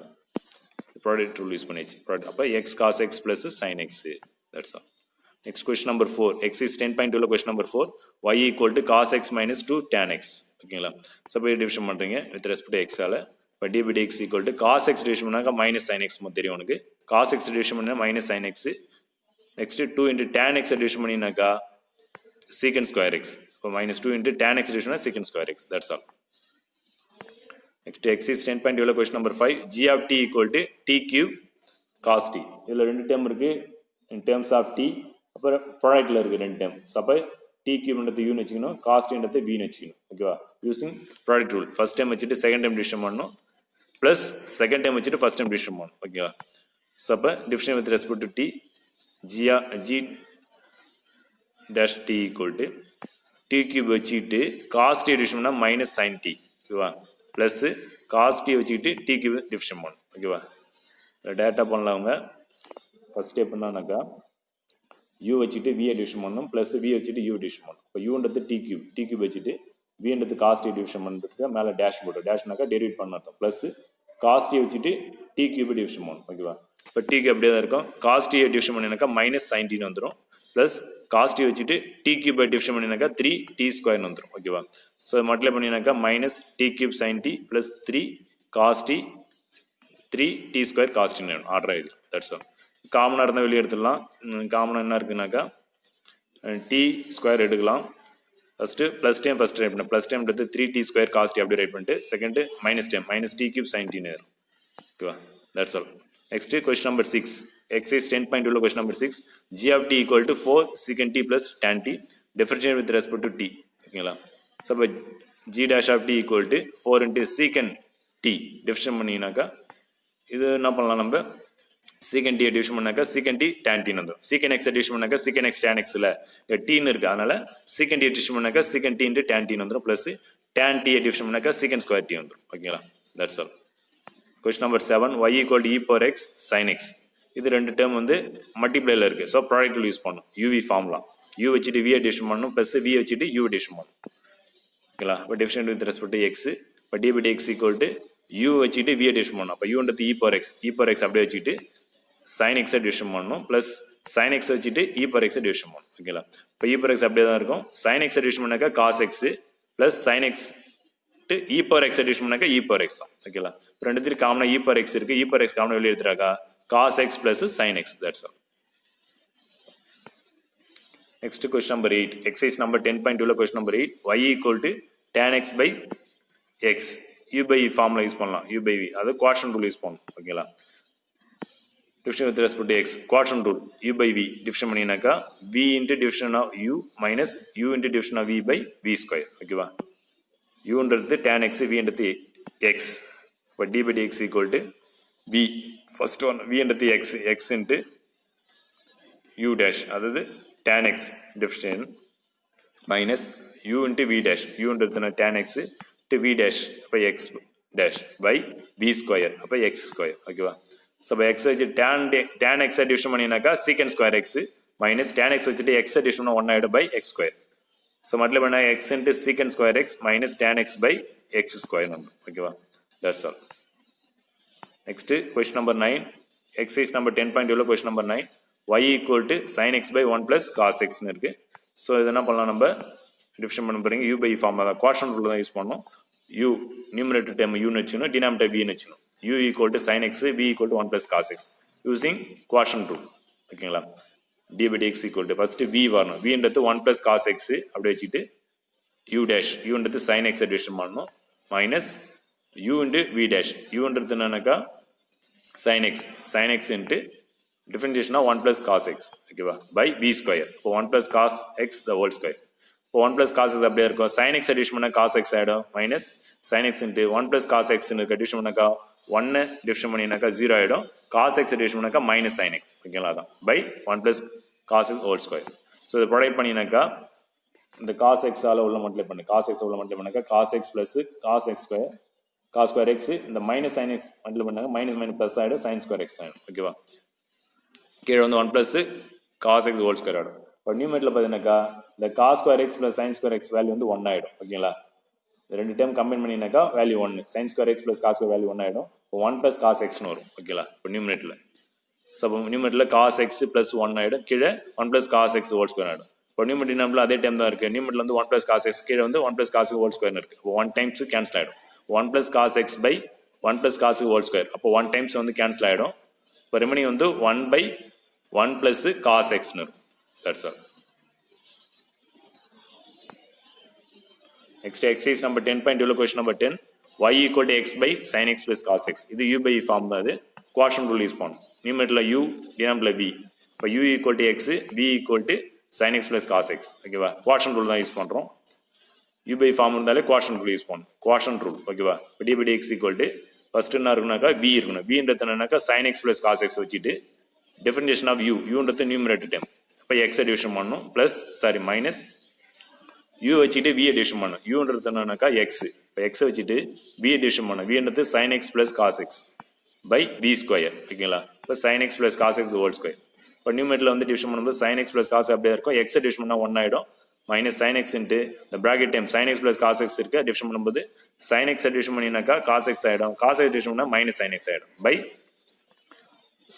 ப்ராடக்ட் ரூல் யூஸ் பண்ணிச்சு ப்ராடக்ட். அப்போ x cos x plus sine x that's all. Next question number 4 exercise 10.2ல question number 4. y equal to cos x minus 2 tan x ஓகேங்களா. ஸோ இப்போ டிவிஷன் பண்ணுறீங்க வித் ரெஸ்பெக்ட் டு எக்ஸால். இப்போ dx equal to cos x division பண்ணாக்கா minus sine x தெரியும் உனக்கு. Cos x division பண்ணால் minus sine x. Next 2 into tan x division பண்ணினாக்கா secant square x. இப்போ minus 2 into tan x division secant square x. That's all. Next exercise 10.2 question number 5. g of t equal to t cube cos t. இதில் ரெண்டு term இருக்கு in terms of t. அப்புறம் ப்ராடக்ட்ல இருக்கு ரெண்டு term. அப்போ t cube யூன்னு வச்சுக்கணும் cos t vன்னு வச்சுக்கணும் ஓகேவா. Using product rule first time வச்சுட்டு செகண்ட் டைம் டிவிஷன் பண்ணணும் ப்ளஸ் செகண்ட் டைம் வச்சுட்டு ஃபர்ஸ்ட் டைம் டிவிஷன் பண்ணணும் ஓகேவா. ஸோ அப்போ division with respect to t g dash t equal to t cube வச்சுக்கிட்டு cos t டிவிஷன் பண்ணால் மைனஸ் சைன் டி ஓகேவா plus cos t வச்சுக்கிட்டு t cube division பண்ணணும் ஓகேவா. டேட்டா பண்ணலாம் அவங்க ஃபர்ஸ்ட் ஸ்டெப் பண்ணானாக்கா யூ வச்சுட்டு விஏ டிவிஷன் பண்ணணும் ப்ளஸ் வி வச்சுட்டு யூ டிவிஷன் பண்ணணும். இப்போ யூன்றது டி கியூப் வச்சுட்டு வின்றது காஸ் டி டிவிஷன் பண்ணுறதுக்கு மேலே டேஷ் போட்டோம். டேஷ்னாக்கா டெரிவேட் பண்ண அர்த்தம் ப்ளஸ் காஸ் டி வச்சுட்டு டி கியூப் டிவிஷன் பண்ணணும் ஓகேவா. இப்போ டி கியூப் அப்படியே தான் இருக்கும். காஸ் டி டிவிஷன் பண்ணினாக்கா மைனஸ் சைன் டின்னு வந்துடும் ப்ளஸ் காஸ் டி வச்சுட்டு டி கியூப் டிவிஷன் பண்ணினாக்கா 3t ஸ்கொயர்னு வந்துடும் ஓகேவா. ஸோ மல்டிப்ளை பண்ணினாக்கா minus t cube sine t plus 3 cos t 3t square cos டின்னு ஆர்டர் ஆகிடுது. That's all. காமனாக இருந்தால் வெளியே எடுத்துடலாம். காமனாக என்ன இருக்குனாக்கா டி ஸ்கொயர் எடுக்கலாம். First plus time first write பண்ண ப்ளஸ் டைம் எடுத்து 3t ஸ்கொயர் காஸ் டி அப்படி ரைட் பண்ணிட்டு second minus time minus t cube sine டின்னு வரும் ஓகேவா. That's all. Next question number 6 exercise 10.2 question number 6. g of t equal to 4 secant t plus tan t differentiate with respect to t ஓகேங்களா. So இப்போ g dash of t equal to 4 into secant t division பண்ணினாக்கா இது என்ன பண்ணலாம் நம்ம secant t division பண்ணாக்கா secant t tan t வந்துடும். secant x division பண்ணாக்கா secant x tan x ல டீன்னு இருக்கு அதனால secant t டிவிஷன் பண்ணாக்கா secant t into tan t வந்துடும் ப்ளஸ் tan t டிவிஷன் பண்ணாக்கா secant square t வந்துடும் ஓகேங்களா. That's all. Question number 7. y equal to e power x sin x. இது ரெண்டு டேர்ம் வந்து மல்டிப்ளைல இருக்குது. ஸோ ப்ராடக்ட் யூஸ் பண்ணணும் யூவி ஃபார்முலா. யூ வச்சுட்டு விஏ டிவிஷன் பண்ணணும் ப்ளஸ் வி வச்சுட்டு யூ டிவிஷன் பண்ணணும் ஓகேங்களா. இப்போ division with respect to x. இப்போ d by d x equal to u வச்சுட்டு விஏ டிவிஷன் பண்ணணும். அப்போ யூன்றது இ பவர் எக்ஸ் அப்படியே வச்சுக்கிட்டு சைன் எக்ஸை டிவிஷன் பண்ணணும் ப்ளஸ் sin x வச்சுட்டு e பவர் x டிவிஷன் பண்ணணும் ஓகேங்களா. இப்போ e பவர் x அப்படியே தான் இருக்கும். sin x டிவிஷன் பண்ணாக்கா cos x plus sin x e power x division பண்ணாக்கா e பவர் x தான் ஓகேங்களா. ரெண்டுத்துக்கு காமனா e பவர் x இருக்கு. e பவர் x காமனா வெளியே எடுத்துறாக்கா cos x plus sin x. That's all. Next question number 8. Exercise number 10.2 question number 8. Y equal to tan x by x. U by v formula use பண்ணலாம். U by v. அது quotient rule use பண்ணணும். ஓகேங்களா. Division with respect to x. Quotient rule. U by v. Division பண்ணினாக்கா v into division of u minus u into division of v by v square. ஓகேவா. u ன்றது tan x, v ன்றது x. இப்போ d by dx equal to v. First one v ன்றது x. x into u dash. அதாவது tan x division minus u into v dash. u ன்றது tan x to v dash by x dash by v square அப்போ x square ஓகேவா. So இப்போ x வச்சு tan x division பண்ணினாக்கா secant square x minus tan x வச்சுட்டு x division 1 ஆகிடும் by x square. So மட்டும் பண்ணால் x into secant square x minus tan x by x square வந்துடும் ஓகேவா. That's all. Next question number 9. Exercise number 10.2 question number 9. y equal to sin x by 1 plus cos x ன்னு இருக்கு. So இது என்ன பண்ணலாம், நம்ம டிவிஷன் பண்ண போறீங்க u by ஃபார்ம் தான் குவாஷன் ரூல் தான் யூஸ் பண்ணணும். u நியூமரேட்டர் டேர்ம் u ன்னு வச்சுக்கணும், டினாமினேட்டர் v ன்னு வச்சுக்கணும். u equal to sin x, v equal to 1 plus cos x using quotient rule ஓகேங்களா. d by dx equal to first v வரணும். v ன்றது 1 plus cos x அப்படி வச்சுட்டு u dash u ன்றது sin x டிவிஷன் பண்ணணும் minus u into v dash u ன்றது என்னன்னாக்கா sin x into differentiation of 1 plus cos x ஓகேவா by v square. இப்போ 1 plus cos x the whole square. இப்போ 1 plus cos x அப்படியே இருக்கும். sin x division பண்ணால் cos x ஆகிடும் minus sin x into 1 plus cos x இருக்கு division பண்ணாக்கா 1 division பண்ணினாக்கா 0 ஆகிடும். cos x டிவிஷன் பண்ணாக்கா மைனஸ் sin x ஓகேங்களா. தான் by 1 plus cos x whole square. So இதை ப்ரொடைட் பண்ணினாக்கா இந்த cos x ஆல் உள்ள மல்டிப்ளை பண்ணு cos x உள்ள மல்டிப்ளை பண்ணாக்கா cos x plus cos x square cos square x இந்த மைனஸ் sin x மல்டிப்ளை பண்ணாங்க மைனஸ் மைனஸ் ப்ளஸ் ஆகிடும் sin ஸ்கொயர் x ஆகிடும் ஓகேவா. கீழே வந்து 1 plus cos x whole square ஆகிடும். இப்போ நியூமரேட்டரில் பார்த்தீங்கன்னாக்கா இந்த cos square x plus sin square x value வந்து 1 ஆகிடும் ஓகேங்களா. ரெண்டு டைம் கம்பைன் பண்ணினாக்கா value 1 sin square x plus cos square value 1 ஆகிடும். இப்போ 1 ப்ளஸ் cos xன்னு வரும் ஓகேங்களா. இப்போ நியூமரேட்டரில் ஸோ அப்போ நியூமரேட்டரில் cos x ப்ளஸ் 1 ஆகிடும், கீழே 1 plus cos x whole square ஆகிடும். இப்போ நியூமரேட்டர் நம்பரில் அதே டைம் தான் இருக்குது. நியூமரேட்டரில் வந்து 1 ப்ளஸ் cos x கீழே வந்து 1 ப்ளஸ் cos ஹோல் ஸ்கொயர்னு இருக்குது. இப்போ 1 டைம்ஸ் கேன்சல் ஆகிடும். 1 plus cos x by 1 plus cos whole square அப்போ 1 டைம்ஸ் வந்து கேன்சல் ஆகிடும். இப்போ ரிமைனிங் வந்து 1 பை 1 plus cos x ன்னு இருக்கும். That's all. Next exercise number 10.2 question number 10. Y equal to x by sin x plus cos x. இது u by form தான். இது quotient rule யூஸ் பண்ணணும். நியூமரேட்டரில் u, டினாமினேட்டரில் v. இப்போ u equal to x, v equal to sin x plus cos x ஓகேவா. quotient rule தான் use பண்ணுறோம். u by ஃபார்ம் இருந்தாலே quotient rule யூஸ் பண்ணணும். quotient rule ஓகேவா. இப்போ d by dx equal to first என்ன இருக்குனாக்கா v இருக்கணும். v ன்றது என்னன்னாக்கா sin x plus cos x வச்சுட்டு differentiation of u ன்றது நியூமரேட்டர் டைம் இப்போ x டிவிஷன் பண்ணணும் ப்ளஸ் மைனஸ் u வச்சுட்டு v டிவிஷன் பண்ணணும். u ன்றது என்னன்னாக்கா x. இப்போ x வச்சுட்டு v டிவிஷன் பண்ணணும். v ன்றது sin x plus cos x by v square ஓகேங்களா. இப்போ sin x plus cos x whole square. இப்போ நியூமரேட்டரில் வந்து டிவிஷன் பண்ணும்போது sin x ப்ளஸ் cos அப்படியே இருக்கும். x டிவிஷன் பண்ணால் 1 ஆகிடும் மைனஸ் sin x இன்ட்டு இந்த bracket time sin x plus cos x இருக்கு டிவிஷன் பண்ணும்போது sin x டிவிஷன் பண்ணினாக்கா cos x ஆகிடும். cos x டிவிஷன் பண்ணால் மைனஸ் sin x ஆகிடும் by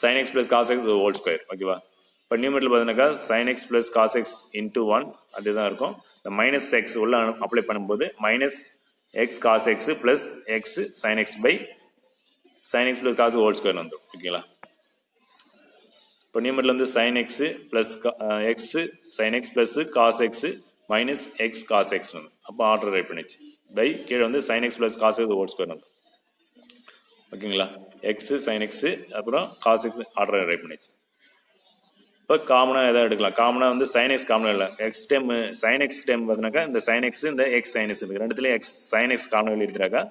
sin x plus cos x whole square ஓகேவா. இப்போ நியூமரேட்டரில் பார்த்தீங்கன்னாக்கா sin x plus cos x into 1 அதுதான் இருக்கும். இந்த மைனஸ் எக்ஸ் உள்ள அப்ளை பண்ணும்போது minus x cos x plus x sin x by sin x plus cos whole square வந்துடும் ஓகேங்களா. இப்போ நியூமரேட்டரில் வந்து sin x plus x sin x plus cos x minus x cos x வந்து அப்போ order right பண்ணிச்சு by கீழே வந்து sin x plus cos x whole square வந்து ஓகேங்களா. எக்ஸு sin x அப்புறம் cos x ஆர்டர் ரைட் பண்ணிச்சு. இப்போ காமனாக எதாவது எடுக்கலாம். காமனாக வந்து sin x காமனாக இல்லை. X time sin x time பார்த்தினாக்கா இந்த sin x இந்த x sin x இருக்குது ரெண்டுத்துலேயும் x sin x காமனாக வெளியே எடுத்துறாக்கா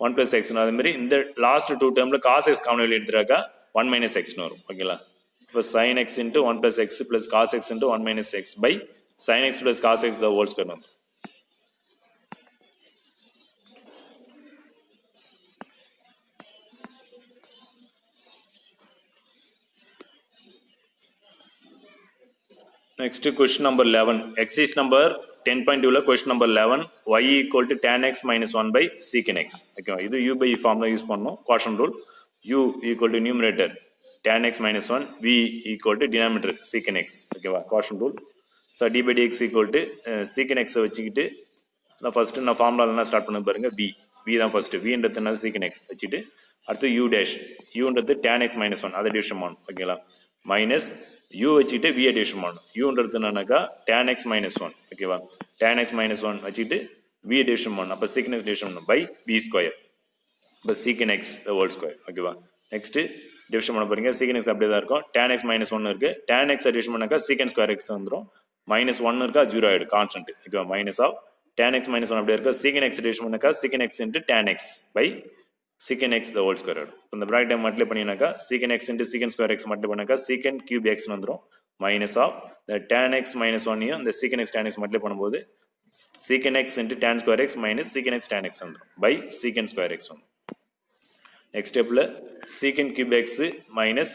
1 ப்ளஸ் எக்ஸ்னு அதுமாரி இந்த லாஸ்ட் 2 டேர்மில் cos x காமனாக வெளியே எடுத்துறாக்கா 1 மைனஸ் எக்ஸ்னு வரும் ஓகேங்களா. இப்போ sin x into 1 plus x plus cos x into 1 minus x by sin x plus cos x the whole square வந்து. Next question number 11. Exercise number 10.2 question number 11. Y equal to tan x minus 1 by secant x. Okay, இது u by form தான் use பண்ணணும். Quotient rule. u equal to numerator tan x minus 1 v equal to denominator secant x ஓகேவா quotient rule so d by dx equal to secant x வச்சுக்கிட்டு நான் first நான் ஃபார்முலாலாம் start பண்ண பாருங்க v தான் first vன்றதுனால secant x வச்சுட்டு அடுத்து u dash uன்றது tan x minus 1 அதை டிவிஷன் பண்ணணும் ஓகேங்களா மைனஸ் u வச்சுட்டு v டிவிஷன் பண்ணணும் uன்றது என்னன்னாக்கா tan x minus 1 ஓகேவா tan x minus 1 வச்சுட்டு v டிவிஷன் பண்ணணும் அப்போ secant x டிவிஷன் பண்ணணும் by v ஸ்கொயர் இப்போ secant x the whole square ஓகேவா நெக்ஸ்ட் டிவிஷன் பண்ண போறீங்க secant x அப்படியே தான் இருக்கும் tan x minus 1 இருக்கு tan x டிவிஷன் பண்ணாக்கா secant square x வந்துரும் minus 1 இருக்கா 0 ஆயிடும் கான்ஸ்டன்ட் ஓகேவா minus of tan x minus 1 அப்படியே இருக்கு secant x டிவிஷன் பண்ணாக்கா secant x into tan x by secant x the whole square ஆயிடும் இந்த பிராக்கெட் மல்டிப்ளை பண்ணினாக்கா secant x into secant square x multiply பண்ணாக்கா secant cube x வந்துரும் minus of the tan x minus 1 யும் இந்த secant x tan x multiply பண்ணும்போது secant x into tan square x minus secant x tan x வந்துரும் by secant square x வந்துரும் next ஸ்டெப்ல secant cube x minus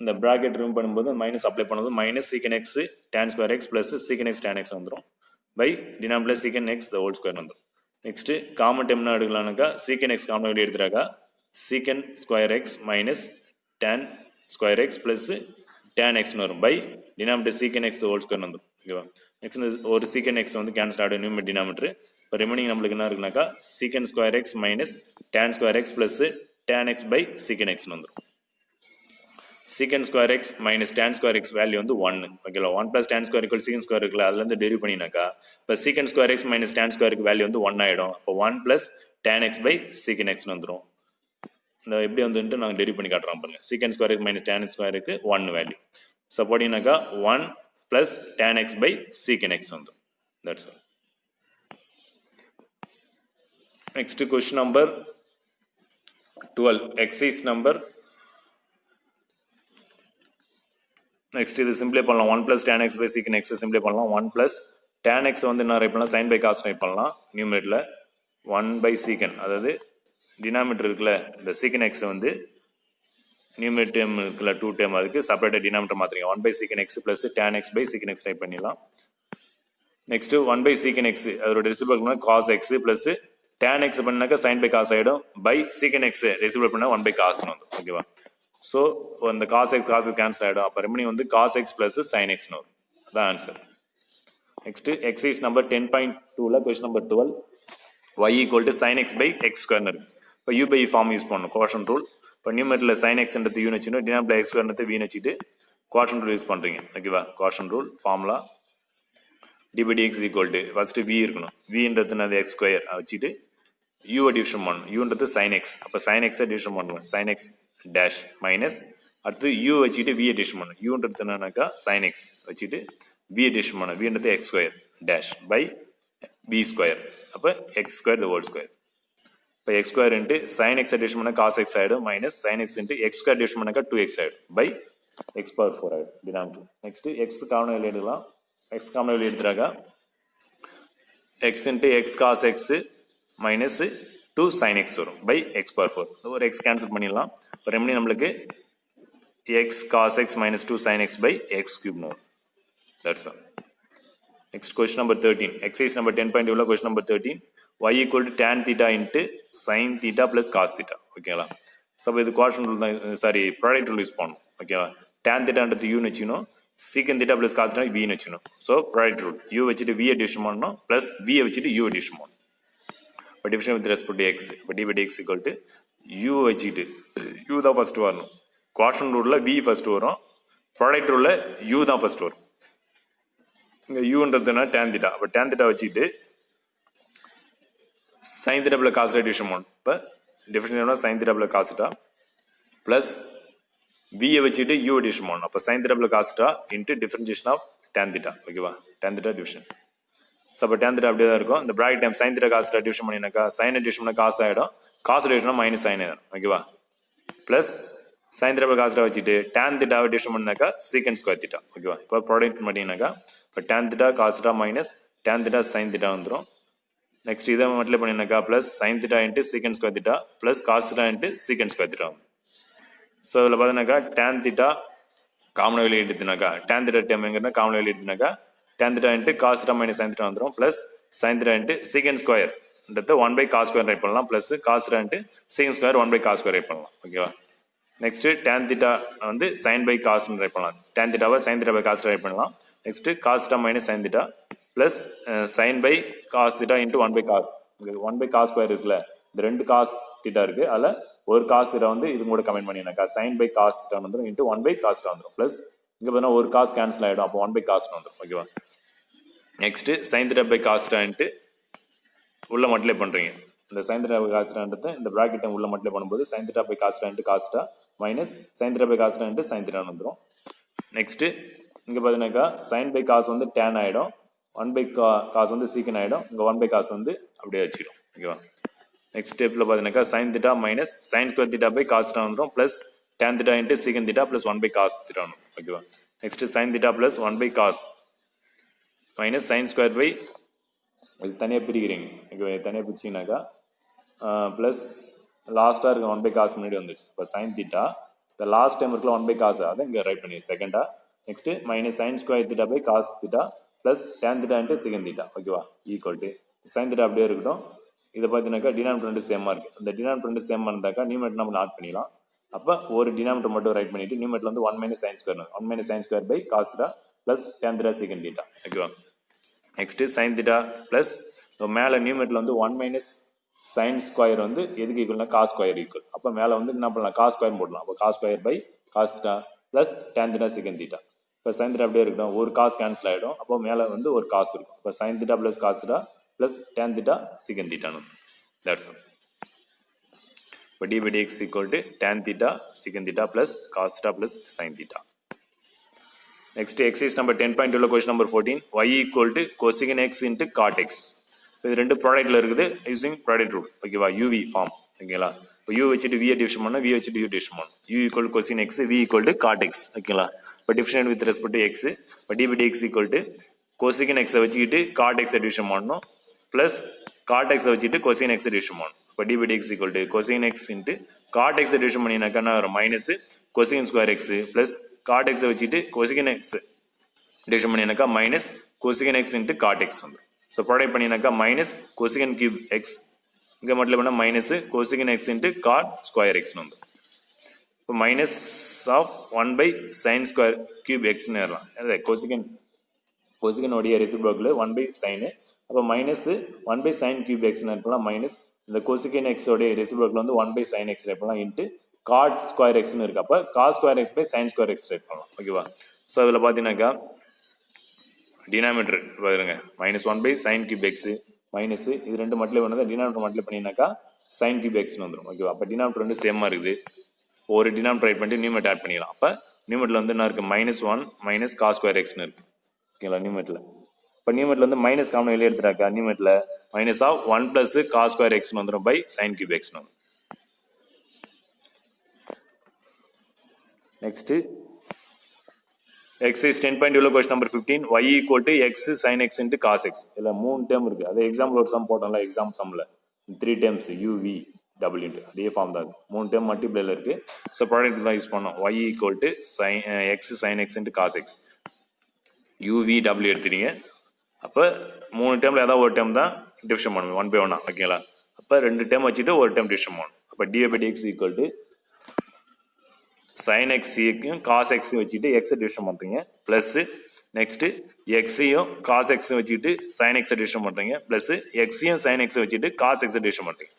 இந்த bracket remove பண்ணும்போது minus apply பண்ணும்போது minus secant x tan square x plus secant x tan x வந்துரும் by denominator secant x the whole square வந்துரும் next common term என்ன எடுக்கலாம்னாக்கா secant x common வெளிய எடுத்துறாக்கா secant square x minus tan square x plus tan x வரும் by denominator secant x the whole square வந்துரும் ஓகேவா next ஒரு secant x வந்து cancel ஆகும் numerator denominator இப்போ ரிமைனிங் நம்மளுக்கு என்ன இருக்குனாக்கா secant square x minus tan square x plus tan x by secant x வந்துரும் secant square x minus tan square x value வந்து 1 ஓகேவா 1 plus tan square equal secant square இருக்குல அதுல இருந்து டெரிவ் பண்ணினாக்கா இப்போ secant square x minus tan square க்கு value வந்து 1 ஆயிடும் அப்போ 1 plus tan x by secant x வந்துரும் இந்த எப்படி வந்துட்டு நான் டெரிவ் பண்ணி காட்டுறேன் பாருங்க secant square x minus tan square க்கு 1 value so போடினாக்கா 1 plus tan x by secant x வந்துரும் that's all next question number 12 exercise number next இது சிம்பிளை பண்ணலாம் 1 plus tan x by secant x சிம்பிளை பண்ணலாம் 1 plus tan x வந்து என்ன right பண்ணலாம் sin by cos ரைட் பண்ணலாம் நியூமரேட்டர்ல 1 by secant அதாவது டினாமினேட்டர் இருக்குல இந்த secant x வந்து நியூமரேட்டர் டேர்ம் இருக்குல 2 டேர்ம் அதுக்கு செப்பரேட்டா denominator மாத்துறீங்க 1 by secant x plus tan x by secant x right பண்ணிடலாம் நெக்ஸ்ட் 1 by secant x அதோட ரெசிபிள் பண்ணா cos x plus tan x பண்ணாக்க sin by cos ஆயிடும் by secant x ரெசிபிள் பண்ணா 1 by cos வந்துரும் ஓகேவா சோ அந்த cos x கேன்சல் ஆயிடும் அப்ப ரிமைனிங் வந்து cos x plus sin x வரும் அதான் ஆன்சர் நெக்ஸ்ட் எக்ஸர்சைஸ் நம்பர் 10.2 ல question number 12 y equal to sin x by x square இருக்கு இப்போ u by ஃபார்ம் யூஸ் பண்ணனும் quotient rule இப்போ நியூமரேட்டர்ல sin x ன்றது u னு டினாமினேட்டர்ல x square ன்றது v னு வச்சிட்டு quotient rule யூஸ் பண்றீங்க ஓகேவா quotient rule formula d by dx equal to first v இருக்கணும் v ன்றது என்னது x square வச்சிட்டு u டிவிஷன் பண்ணனும் u ன்றது sin x அப்ப sin x டிவிஷன் பண்ணுவேன் sin x dash minus அடுத்து u வச்சிட்டு v டிவிஷன் பண்ணனும் u ன்றது என்னன்னாக்கா sin x வச்சிட்டு v டிவிஷன் பண்ணனும் v ன்றது x square dash by v square அப்ப x square the whole square இப்ப x square into sin x division பண்ணா cos x ஆயிடும் minus sin x into x square division பண்ணாக்கா 2x ஆயிடும் by x power 4 ஆயிடும் denominator next x common வெளிய எடுக்கலாம் x common வெளிய எடுத்துறாங்க x into x cos x minus 2 sin x வரும் by x power 4 ஒரு x கேன்சல் பண்ணிடலாம் இப்போ ரெமனி நம்மளுக்கு x cos x minus 2 sin x by x cube வரும் that's all next question number 13 exercise number 10.2 ல question number 13 y equal to tan theta into sin theta plus cos theta ஓகேங்களா so இது quotient rule தான் sorry product rule use பண்ணனும் ஓகேவா tan theta ன்றது u னு வெச்சினோம் secant theta plus cos theta v னு வெச்சினோம் so product rule u வெச்சிட்டு v division பண்ணனும் plus v வெச்சிட்டு u டிவிஷன் பண்ணனும் but division with respect to x but d by dx equal to u வச்சிட்டு u தான் first வரணும் quotient rule ல v first வரும் product rule ல u தான் ஃபர்ஸ்ட் வரும் இங்க u ன்றதுனா tan theta அப்ப tan theta வச்சிட்டு sin theta plus cos theta division பண்ணனும் இப்ப டிஃபரன்ஷியேட் பண்ணா sin theta plus cos theta plus v வச்சிட்டு u டிவிஷன் பண்ணனும் அப்ப sin theta plus cos theta into differentiation of tan theta ஓகேவா tan theta division So, tan theta அப்படியே தான் இருக்கும் இந்த bracket time sin theta cos theta division பண்ணினாக்கா sin division பண்ணா cos ஆயிடும் cos டிவிஷன் minus sin ஆயிடும் ஓகேவா plus sin theta cos theta வச்சிட்டு tan theta டிவிஷன் பண்ணாக்கா secant square theta ஓகேவா இப்போ ப்ராடக்ட் பண்ணினாக்கா இப்போ tan theta cos theta minus tan theta sin theta வந்துரும் நெக்ஸ்ட் இத multiply பண்ணினாக்கா plus sin theta into secant square theta plus cos theta into secant square theta so இதுல பாத்தீங்கன்னாக்கா tan theta common வெளிய எடுத்துனாக்கா tan theta term எங்கனா common வெளிய எடுத்துனாக்கா tan theta into cos theta minus sin theta வந்துரும் plus sin theta into secant square ன்றது 1 by cos square write பண்ணலாம் plus cos theta into secant square 1 by cos square write பண்ணலாம் ஓகேவா next tan theta வந்து sin by cosன்னு write பண்ணலாம். tan thetaவை sin theta by cos write பண்ணலாம். Next cos theta minus sin theta plus sin by cos theta into 1 by cos. இங்கே 1 by cos square இருக்குல்ல, இந்த ரெண்டு cos theta இருக்குது, அதில் ஒரு cos theta வந்து இது கூட கமெண்ட் பண்ணினாக்கா sin by cos theta வந்துடும் இன்ட்டு 1 by cos theta வந்துடும். ப்ளஸ் இங்கே பார்த்தீங்கன்னா ஒரு cos கேன்சல் ஆகிடும், அப்போ 1 by cos வந்துடும். ஓகேவா? Next sin theta by cos theta into உள்ள மல்டிப்ளை பண்ணுறீங்க. இந்த sin theta by cos theta இந்த ப்ராக்கெட்டை உள்ள மல்டிப்ளை பண்ணும்போது sin theta by cos theta into cos theta minus sin theta by cos theta into sin theta வந்துடும். Next இங்கே பார்த்தீங்கன்னாக்கா sin by cos வந்து tan ஆகிடும், 1 by cos வந்து சீக்கன் ஆகிடும், இங்கே 1 by cos வந்து அப்படியே வச்சிடும். ஓகேவா? நெக்ஸ்ட் ஸ்டெப்பில் பார்த்தீங்கன்னாக்கா sin theta minus sin square theta by cos theta வந்துடும், ப்ளஸ் tan theta இன்ட்டு சீக்கன் theta plus 1 by cos theta வந்துடும். ஓகேவா? Next sin theta plus 1 by cos minus sin square by இது தனியாக பிரிக்கிறீங்க. ஓகேவா? தனியாக பிரிச்சிங்கனாக்கா ப்ளஸ் லாஸ்ட்டாக இருக்க 1 by cos முன்னாடி வந்துடுச்சு. இப்போ sin theta இந்த லாஸ்ட் டைம் இருக்கல 1 by cos அதை இங்கே ரைட் பண்ணி செகண்டாக. Next minus sin square theta by cos theta plus tan theta into secant theta. ஓகேவா? ஈக்குவல் டு sin theta அப்படியே இருக்கட்டும். இதை பார்த்தீங்கன்னாக்கா டினாமினேட்டர் ரெண்டு சேமாக இருக்குது. இந்த டினாமினேட்டர் ரெண்டு சேமாக இருந்தாக்கா நியூமரேட்டர் நம்ம ஆட் பண்ணிடலாம். அப்போ ஒரு டினாமினேட்டர் மட்டும் ரைட் பண்ணிவிட்டு நியூமரேட்டர் வந்து 1 minus sin square 1 minus sin square by cos theta plus tan theta secant theta. ஓகேவா? நெக்ஸ்ட்டு sin theta ப்ளஸ் மேலே நியூமரேட்டரில் வந்து 1 மைனஸ் sin ஸ்கொயர் வந்து எதுக்கு ஈக்குவல்னா cos ஸ்கொயர் ஈக்குவல். அப்போ மேலே வந்து என்ன பண்ணலாம், cos ஸ்கொயர் போடலாம். அப்போ cos square by cos theta plus tan theta secant theta. இப்போ sin theta அப்படியே இருக்கட்டும், ஒரு cos கேன்சல் ஆகிடும், அப்போ மேலே வந்து ஒரு cos இருக்கும். அப்போ sin theta plus cos theta plus tan theta secant theta. That's all. இப்போ d by dx equal to tan theta secant theta plus cos theta plus sin theta. Next exercise number 10.2 question number 14, y equal to cosecant x into cot x. இது ரெண்டு ப்ராடக்ட்ல இருக்குது using product rule. ஓகேவா? Uv form. ஓகேங்களா? இப்போ u வச்சுட்டு வியை division பண்ணணும், வி வச்சுட்டு யூ டிவிஷன் பண்ணணும். U equal to cosine x, v equal to cot x. ஓகேங்களா? இப்போ division with respect to x. இப்போ d by d x equal to cosecant எக்ஸை வச்சுக்கிட்டு காட் எக்ஸை டிவிஷன் பண்ணணும், ப்ளஸ் காட் எக்ஸை வச்சுட்டு கொசின் எக்ஸை டிவிஷன் பண்ணணும். இப்போ d by d x equal to cosine x into cot எக்ஸை டிவிஷன் பண்ணினாக்கா என்ன வரும், minus cosecant square x plus cot எக்ஸை வச்சுட்டு கொசிகன் எக்ஸ் டிவிஷன் பண்ணினாக்கா minus cosecant x into cot x வந்துடும். ஸோ ப்ராடக்ட் பண்ணினாக்கா மைனஸ் கொசிகன் கியூப் எக்ஸ், இங்கே மட்டும் பண்ணால் minus cosecant x into cot square எக்ஸ்னு வந்துடும். இப்போ minus of 1 by sine square cube எக்ஸ்னு ஏறலாம். அதே கொசிகனுடைய ரெசிப்ரோக்கில் 1 பை சைனு, அப்போ மைனஸ் 1 பை சைன் கியூப் எக்ஸ்னு இருக்கலாம், மைனஸ் இந்த கொசிகன் எக்ஸோடைய ரெசிப்ரோக்கில் வந்து 1 பை சைன் எக்ஸ் ரைட் பண்ணலாம் இன்ட்டு காட் ஸ்கொயர் எக்ஸ்னு இருக்கு. அப்போ cos square x by sine square x write பண்ணலாம். ஓகேவா? ஸோ அதில் பார்த்தீங்கன்னாக்கா டினாமினேட்டர் பாருங்க, minus 1 by sine cube x minus இது ரெண்டு மட்டில் பண்ணதை டினாமினேட்டர் மட்டில் பண்ணினாக்கா சைன் கியூப் எக்ஸ்னு வந்துடும். ஓகேவா? அப்போ டினாமினேட்டர் ரெண்டு சேமாக இருக்குது, ஒரு டினாமினேட்டர் ரைட் பண்ணிட்டு நியூமரேட்டர் ஆட் பண்ணிக்கலாம். அப்போ நியூமரேட்டரில் வந்து என்ன இருக்குது, மைனஸ் 1 மைனஸ் காஸ் ஸ்கொயர் எக்ஸ்னு இருக்குது. ஓகேங்களா? நியூமரேட்டரில் இப்போ நியூமரேட்டரில் வந்து மைனஸ் காமன் வெளியே எடுத்துட்டாக்கா நியூமரேட்டரில் minus of 1 plus cos square எக்ஸ்னு வந்துடும் பை சைன் கியூப் எக்ஸ்னு வந்துடும். Next exercise 10.2 question number 15, y equal to x sin x into cos x. இதில் 3 டேர்ம் இருக்குது. அதே எக்ஸாம்பிள் ஒரு சம் போட்டோம்ல, எக்ஸாம் சம்மில் 3 டேர்ம்ஸ் u v w அதே ஃபார்ம் தான். 3 டேர்ம் மல்டிப்ளைல இருக்குது. ஸோ ப்ராடக்ட் தான் யூஸ் பண்ணோம். y equal to x sin x into cos x u v w எடுத்துட்டீங்க. அப்போ 3 டேர்மில் ஏதாவது ஒரு டேர்ம் தான் டிவிஷன் பண்ணுவோம் 1 by 1. ஓகேங்களா? அப்போ 2 டேர்ம் வச்சுட்டு ஒரு டேர்ம் டிவிஷன் பண்ணணும். அப்போ dy by dx equal to sin எக்ஸையும் காஸ் எக்ஸையும் வச்சுட்டு எக்ஸை டிவிஷன் பண்ணுறீங்க, ப்ளஸ் நெக்ஸ்ட்டு எக்ஸையும் காஸ் எக்ஸையும் வச்சுட்டு சைன் எக்ஸை டிவிஷன் பண்ணுறீங்க, ப்ளஸ் எக்ஸையும் சைன் எக்ஸை வச்சுட்டு காஸ் எக்ஸை டிவிஷன் பண்ணுறீங்க.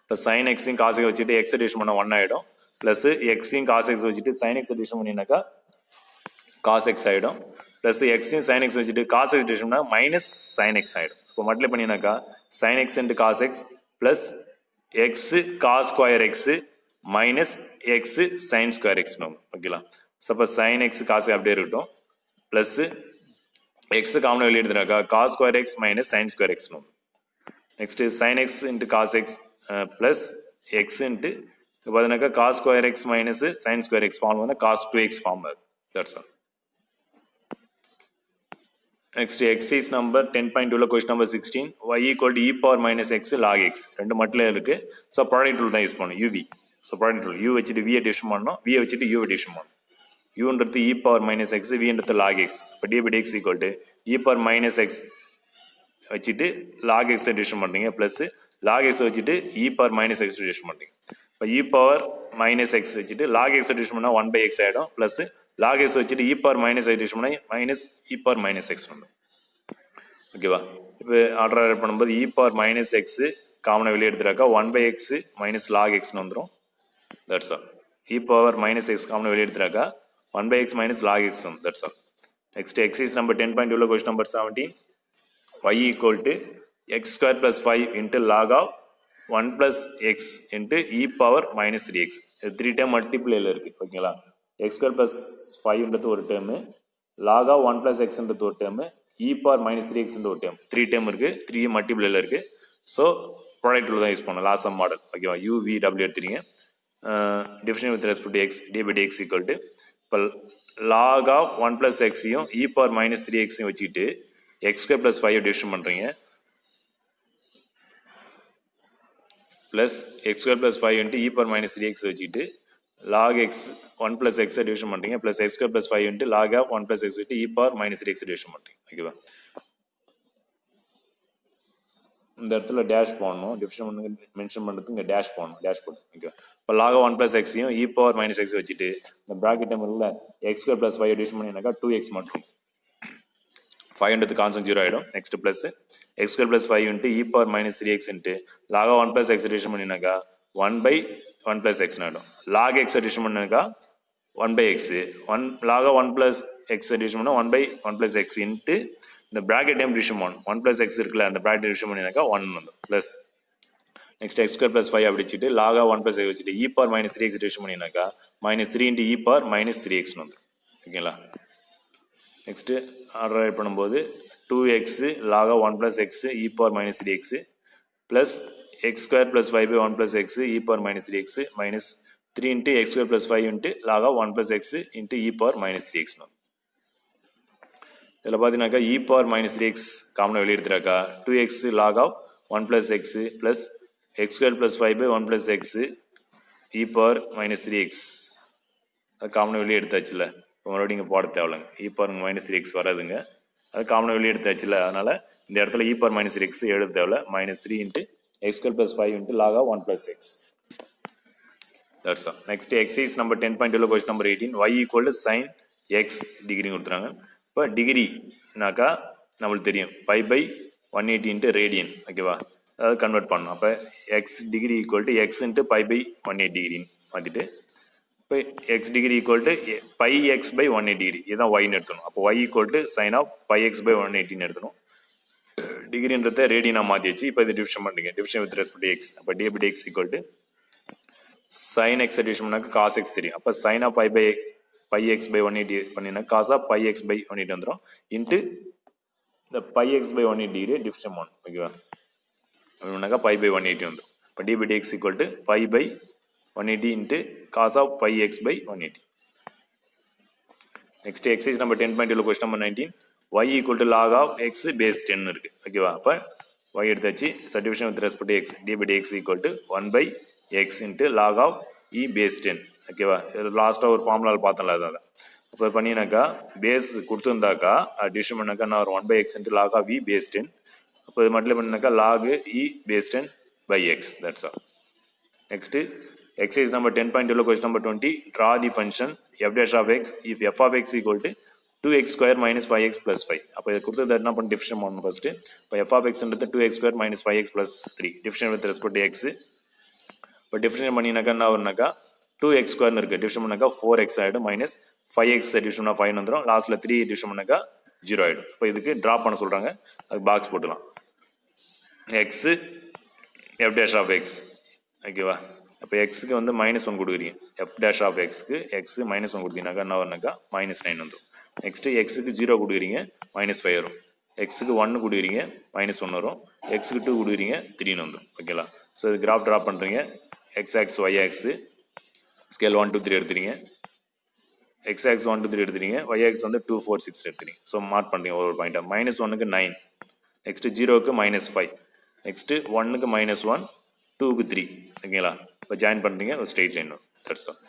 இப்போ சைன் எக்ஸையும் காஸ் எக்ஸ் வச்சுட்டு எக்ஸை டிவிஷன் பண்ண 1 ஆகிடும், ப்ளஸ் எக்ஸையும் காஸ் எக்ஸ் வச்சுட்டு சைன் எக்ஸை டிவிஷன் பண்ணினாக்கா காஸ் எக்ஸ் ஆகிடும், ப்ளஸ் எக்ஸையும் சைன் எக்ஸ் வச்சுட்டு காஸ் எக்ஸ் டிவிஷன் பண்ணால் மைனஸ் சைன் எக்ஸ் ஆகிடும். இப்போ மல்டிப்ளை பண்ணினாக்கா sine x into cos x plus x cos square x minus x sine square எக்ஸ்னு. ஓகேங்களா? சப்போஸ் சைன் எக்ஸ் காசு அப்படியே இருக்கட்டும், ப்ளஸ்ஸு எக்ஸு காமன் வெளியே எடுத்துனாக்கா cos square x minus sine square எக்ஸ்னு. Next sine x into cos x plus x into பார்த்தீங்கன்னாக்கா cos square x minus sine square x form வந்து காஸ் 2x ஃபார்ம் அது. That's all. Next exercise number 10.2 question number 16, y equal to e power minus x log x ரெண்டு மட்டும் இருக்கு. So product rule தான் use பண்ணணும், uv. So product rule u வச்சுட்டு வியை division பண்ணணும், வியை வச்சுட்டு யூவை டிவிஷன் பண்ணணும். யூன்றது e power minus x, வின்றது log x. இப்போ d by dx equal to e power minus x வச்சுட்டு log x டிவிஷன் பண்ணுறீங்க, ப்ளஸ் log x வச்சுட்டு e power minus x division பண்ணுறீங்க. இப்போ இ பவர் மைனஸ் எக்ஸ் வச்சுட்டு லாக் எக்ஸ் டிவிஷன் பண்ணால் 1/x ஆகிடும் ப்ளஸ் லாக் எக்ஸ் வச்சுட்டு e power minus X division பண்ணால் மைனஸ் இ பவர் மைனஸ் எக்ஸ் வந்துடும். ஓகேவா? இப்போ ஆல்டர் பண்ணும்போது இ பவர் மைனஸ் எக்ஸு காமனை வெளியே எடுத்துட்டாக்கா 1/x மைனஸ் லாக் எக்ஸ்னு வந்துடும். That's all. E power minus x காமனை வெளியே எடுத்துட்டாக்கா 1/x மைனஸ் லாக் எக்ஸ் வந்துடும். That's all. Next exercise number 10.2 question number 17. y equal to x square plus 5 into log of 1 plus x into e power minus 3x. இது 3 time மல்டிப்ளேயில் இருக்குது. ஓகேங்களா? X square plus 5ன்றது ஒரு term, log of 1 plus எக்ஸ்ன்றது ஒரு term, e power minus 3xன்றது ஒரு term. 3 term இருக்குது, 3 மல்டிப்ளேயில் இருக்குது. ஸோ ப்ராடக்ட் ரூல் தான் யூஸ் பண்ணணும். Laws of model. ஓகேவா? UVW எடுத்துறீங்க. Differential with respect to x d by d x equal to இப்போ லாக் ஆஃப் 1 ப்ளஸ் எக்ஸையும் இ பவர் மைனஸ் 3xையும் வச்சுக்கிட்டு எக்ஸ் ஸ்கொயர் ப்ளஸ் 5 டிவிஷன் பண்ணுறீங்க plus x square plus 5 into e power minus 3x வச்சுக்கிட்டு log x 1 plus எக்ஸை division பண்ணுறீங்க plus x square plus 5 into log of 1 plus x விட்டு e power minus 3x division பண்ணுறீங்க. ஓகேவா? இந்த இடத்துல dash போடணும். டிவிஷன் பண்ணி மென்ஷன் பண்ணுறதுக்கு இங்கே டேஷ் போடணும். டேஷ் போடணும். ஓகே. இப்போ லாக் 1 ப்ளஸ் எக்ஸையும் இ பவர் மைனஸ் எக்ஸ் வச்சுட்டு இந்த ப்ராக்கெட் நம்பரில் எக்ஸ் ஸ்கொயர் ப்ளஸ் 5 டிவிஷன் பண்ணினாக்கா 2x மட்டும் 500 கான்செப்ட் 0 ஆகிடும். Next plus x square plus 5 into e power minus 3x into log 1 plus x division பண்ணினாக்கா 1/1 ப்ளஸ் எக்ஸ் ஆகிடும். லாக் எக்ஸ் டிவிஷன் பண்ணினாக்கா 1/x 1 log 1 plus x division பண்ணால் 1/1 plus x into இந்த bracket time division 1 plus x இருக்குல்ல அந்த bracket division பண்ணினாக்கா 1 வந்து plus next x square plus 5 அப்படிச்சிட்டு லாகா 1 ப்ளஸ் எக்ஸ் வச்சுட்டு e power minus 3x division பண்ணினாக்கா minus 3 into e power minus 3x வந்துடும். ஓகேங்களா? நெக்ஸ்ட்டு ஆர்டர் பண்ணும்போது 2x லாகா 1 plus x e power minus 3x plus x square plus 5/1 plus x e power minus 3x minus 3 into x square plus 5 into லாகா 1 plus x into e power minus 3x வந்துடும். இதில் பார்த்தீங்கன்னாக்கா இ power minus 3x காமனை வெளியே எடுத்துட்டாக்கா 2x log of 1 plus x plus x square plus 5/1 plus x e power minus 3x அது காமனை வெளியே எடுத்தாச்சுல. இப்போ மறுபடியும் இங்கே போட தேவையில்லைங்க. இ பவர் மைனஸ் 3x வராதுங்க. அது காமனை வெளியே எடுத்தாச்சுல. அதனால் இந்த இடத்துல இ பவர் மைனஸ் 3x எழுத தேவையில்ல. Minus 3 into x square plus 5 into log of 1 plus x. That's all. Next exercise number 10.2 question number 18. y equal to sine x degree கொடுத்துறாங்க. இப்போ டிகிரினாக்கா நம்மளுக்கு தெரியும் π/180 இன்ட்டு ரேடியன். ஓகேவா? அதாவது கன்வெர்ட் பண்ணணும். அப்போ x degree equal to x into π/180 டிகிரின்னு மாற்றிட்டு இப்போ x degree equal to πx/180 degree இதுதான் ஒய்னு எடுத்தணும். அப்போ y equal to sine of πx/180ன்னு எடுத்தணும். டிகிரின்றத ரேடியனாக மாற்றி வச்சு இப்போ இது டிவிஷன் பண்ணுறீங்க. Division with respect to x. அப்போ d by d x equal to sine x division பண்ணாக்க காஸ் எக்ஸ் தெரியும். அப்போ சைன் ஆஃப் πx/180 பண்ணினா காஸ் ஆஃப் πx/180 வந்துடும் இன்ட்டு இந்த πx/180 டிகிரி டிவிஷன் பண்ணணும். ஓகேவா? அப்படின்னாக்கா π/180 வந்துடும். இப்போ d by d x equal to π/180 into cos of πx/180. Next exercise number 10.2 question number 19. y equal to log of x base 10 இருக்குது. ஓகேவா? அப்போ y எடுத்தாச்சு. Subdivision with respect to x d by d x equal to 1/x into log of e base 10. ஓகேவா? இது லாஸ்ட்டாக ஒரு ஃபார்முலாவில் பார்த்தோம்ல அதான். அப்போ பண்ணினாக்கா பேஸ் கொடுத்துருந்தாக்கா டிவிஷன் பண்ணாக்கா நான் ஒரு 1/x into log of e base 10. அப்போ இது மட்டும் பண்ணினாக்கா log e base 10/x. That's all. Next exercise number 10.2 question number 20. Draw the function f dash of x if f of x equal to 2x square minus 5x plus 5. அப்போ இதை கொடுத்தது என்ன பண்ணி division பண்ணணும் ஃபஸ்ட்டு. இப்போ f of xன்றது 2x square minus 5x plus 3 division with respect to x. இப்போ division பண்ணினாக்கா என்ன வரும்னாக்கா 2x ஸ்கொயர்னு இருக்குது. டிவிஷன் பண்ணாக்கா 4x ஆகிடும் மைனஸ் 5x டிவிஷன் பண்ணால் 5 வந்துடும். லாஸ்ட்டில் 3 டிவிஷன் பண்ணாக்கா 0 ஆகிடும். இப்போ இதுக்கு ட்ரா பண்ண சொல்கிறாங்க. அது பாக்ஸ் போட்டுலாம். X f dash of x. ஓகேவா? அப்போ எக்ஸுக்கு வந்து -1 கொடுக்குறீங்க. f dash of xக்கு எக்ஸு -1 கொடுத்தீங்கன்னாக்கா என்ன வரும்னாக்கா -9 வந்துடும். நெக்ஸ்ட்டு எக்ஸுக்கு 0 கொடுக்குறீங்க -5 வரும். எக்ஸுக்கு 1 கொடுக்குறீங்க -1 வரும். எக்ஸுக்கு 2 கொடுக்குறீங்க 3 வந்துடும். ஓகேங்களா? ஸோ இது கிராஃப் ட்ரா பண்ணுறீங்க. X axis y axis scale 1 2 3 எடுத்துறீங்க. எக்ஸ் ஆக்ஸ் 1 2 3 எடுத்துறீங்க. ஒய் ஆக்ஸ் வந்து 2 4 6 எடுத்துறீங்க. ஸோ மார்க் பண்ணுறீங்க ஒரு பாயிண்ட்டாக. -1க்கு 9, நெக்ஸ்ட்டு 0க்கு -5, நெக்ஸ்ட்டு 1க்கு -1, 2க்கு 3. ஓகேங்களா? இப்போ ஜாயின் பண்ணுறீங்க ஒரு ஸ்ட்ரெயிட் லைன். That's all.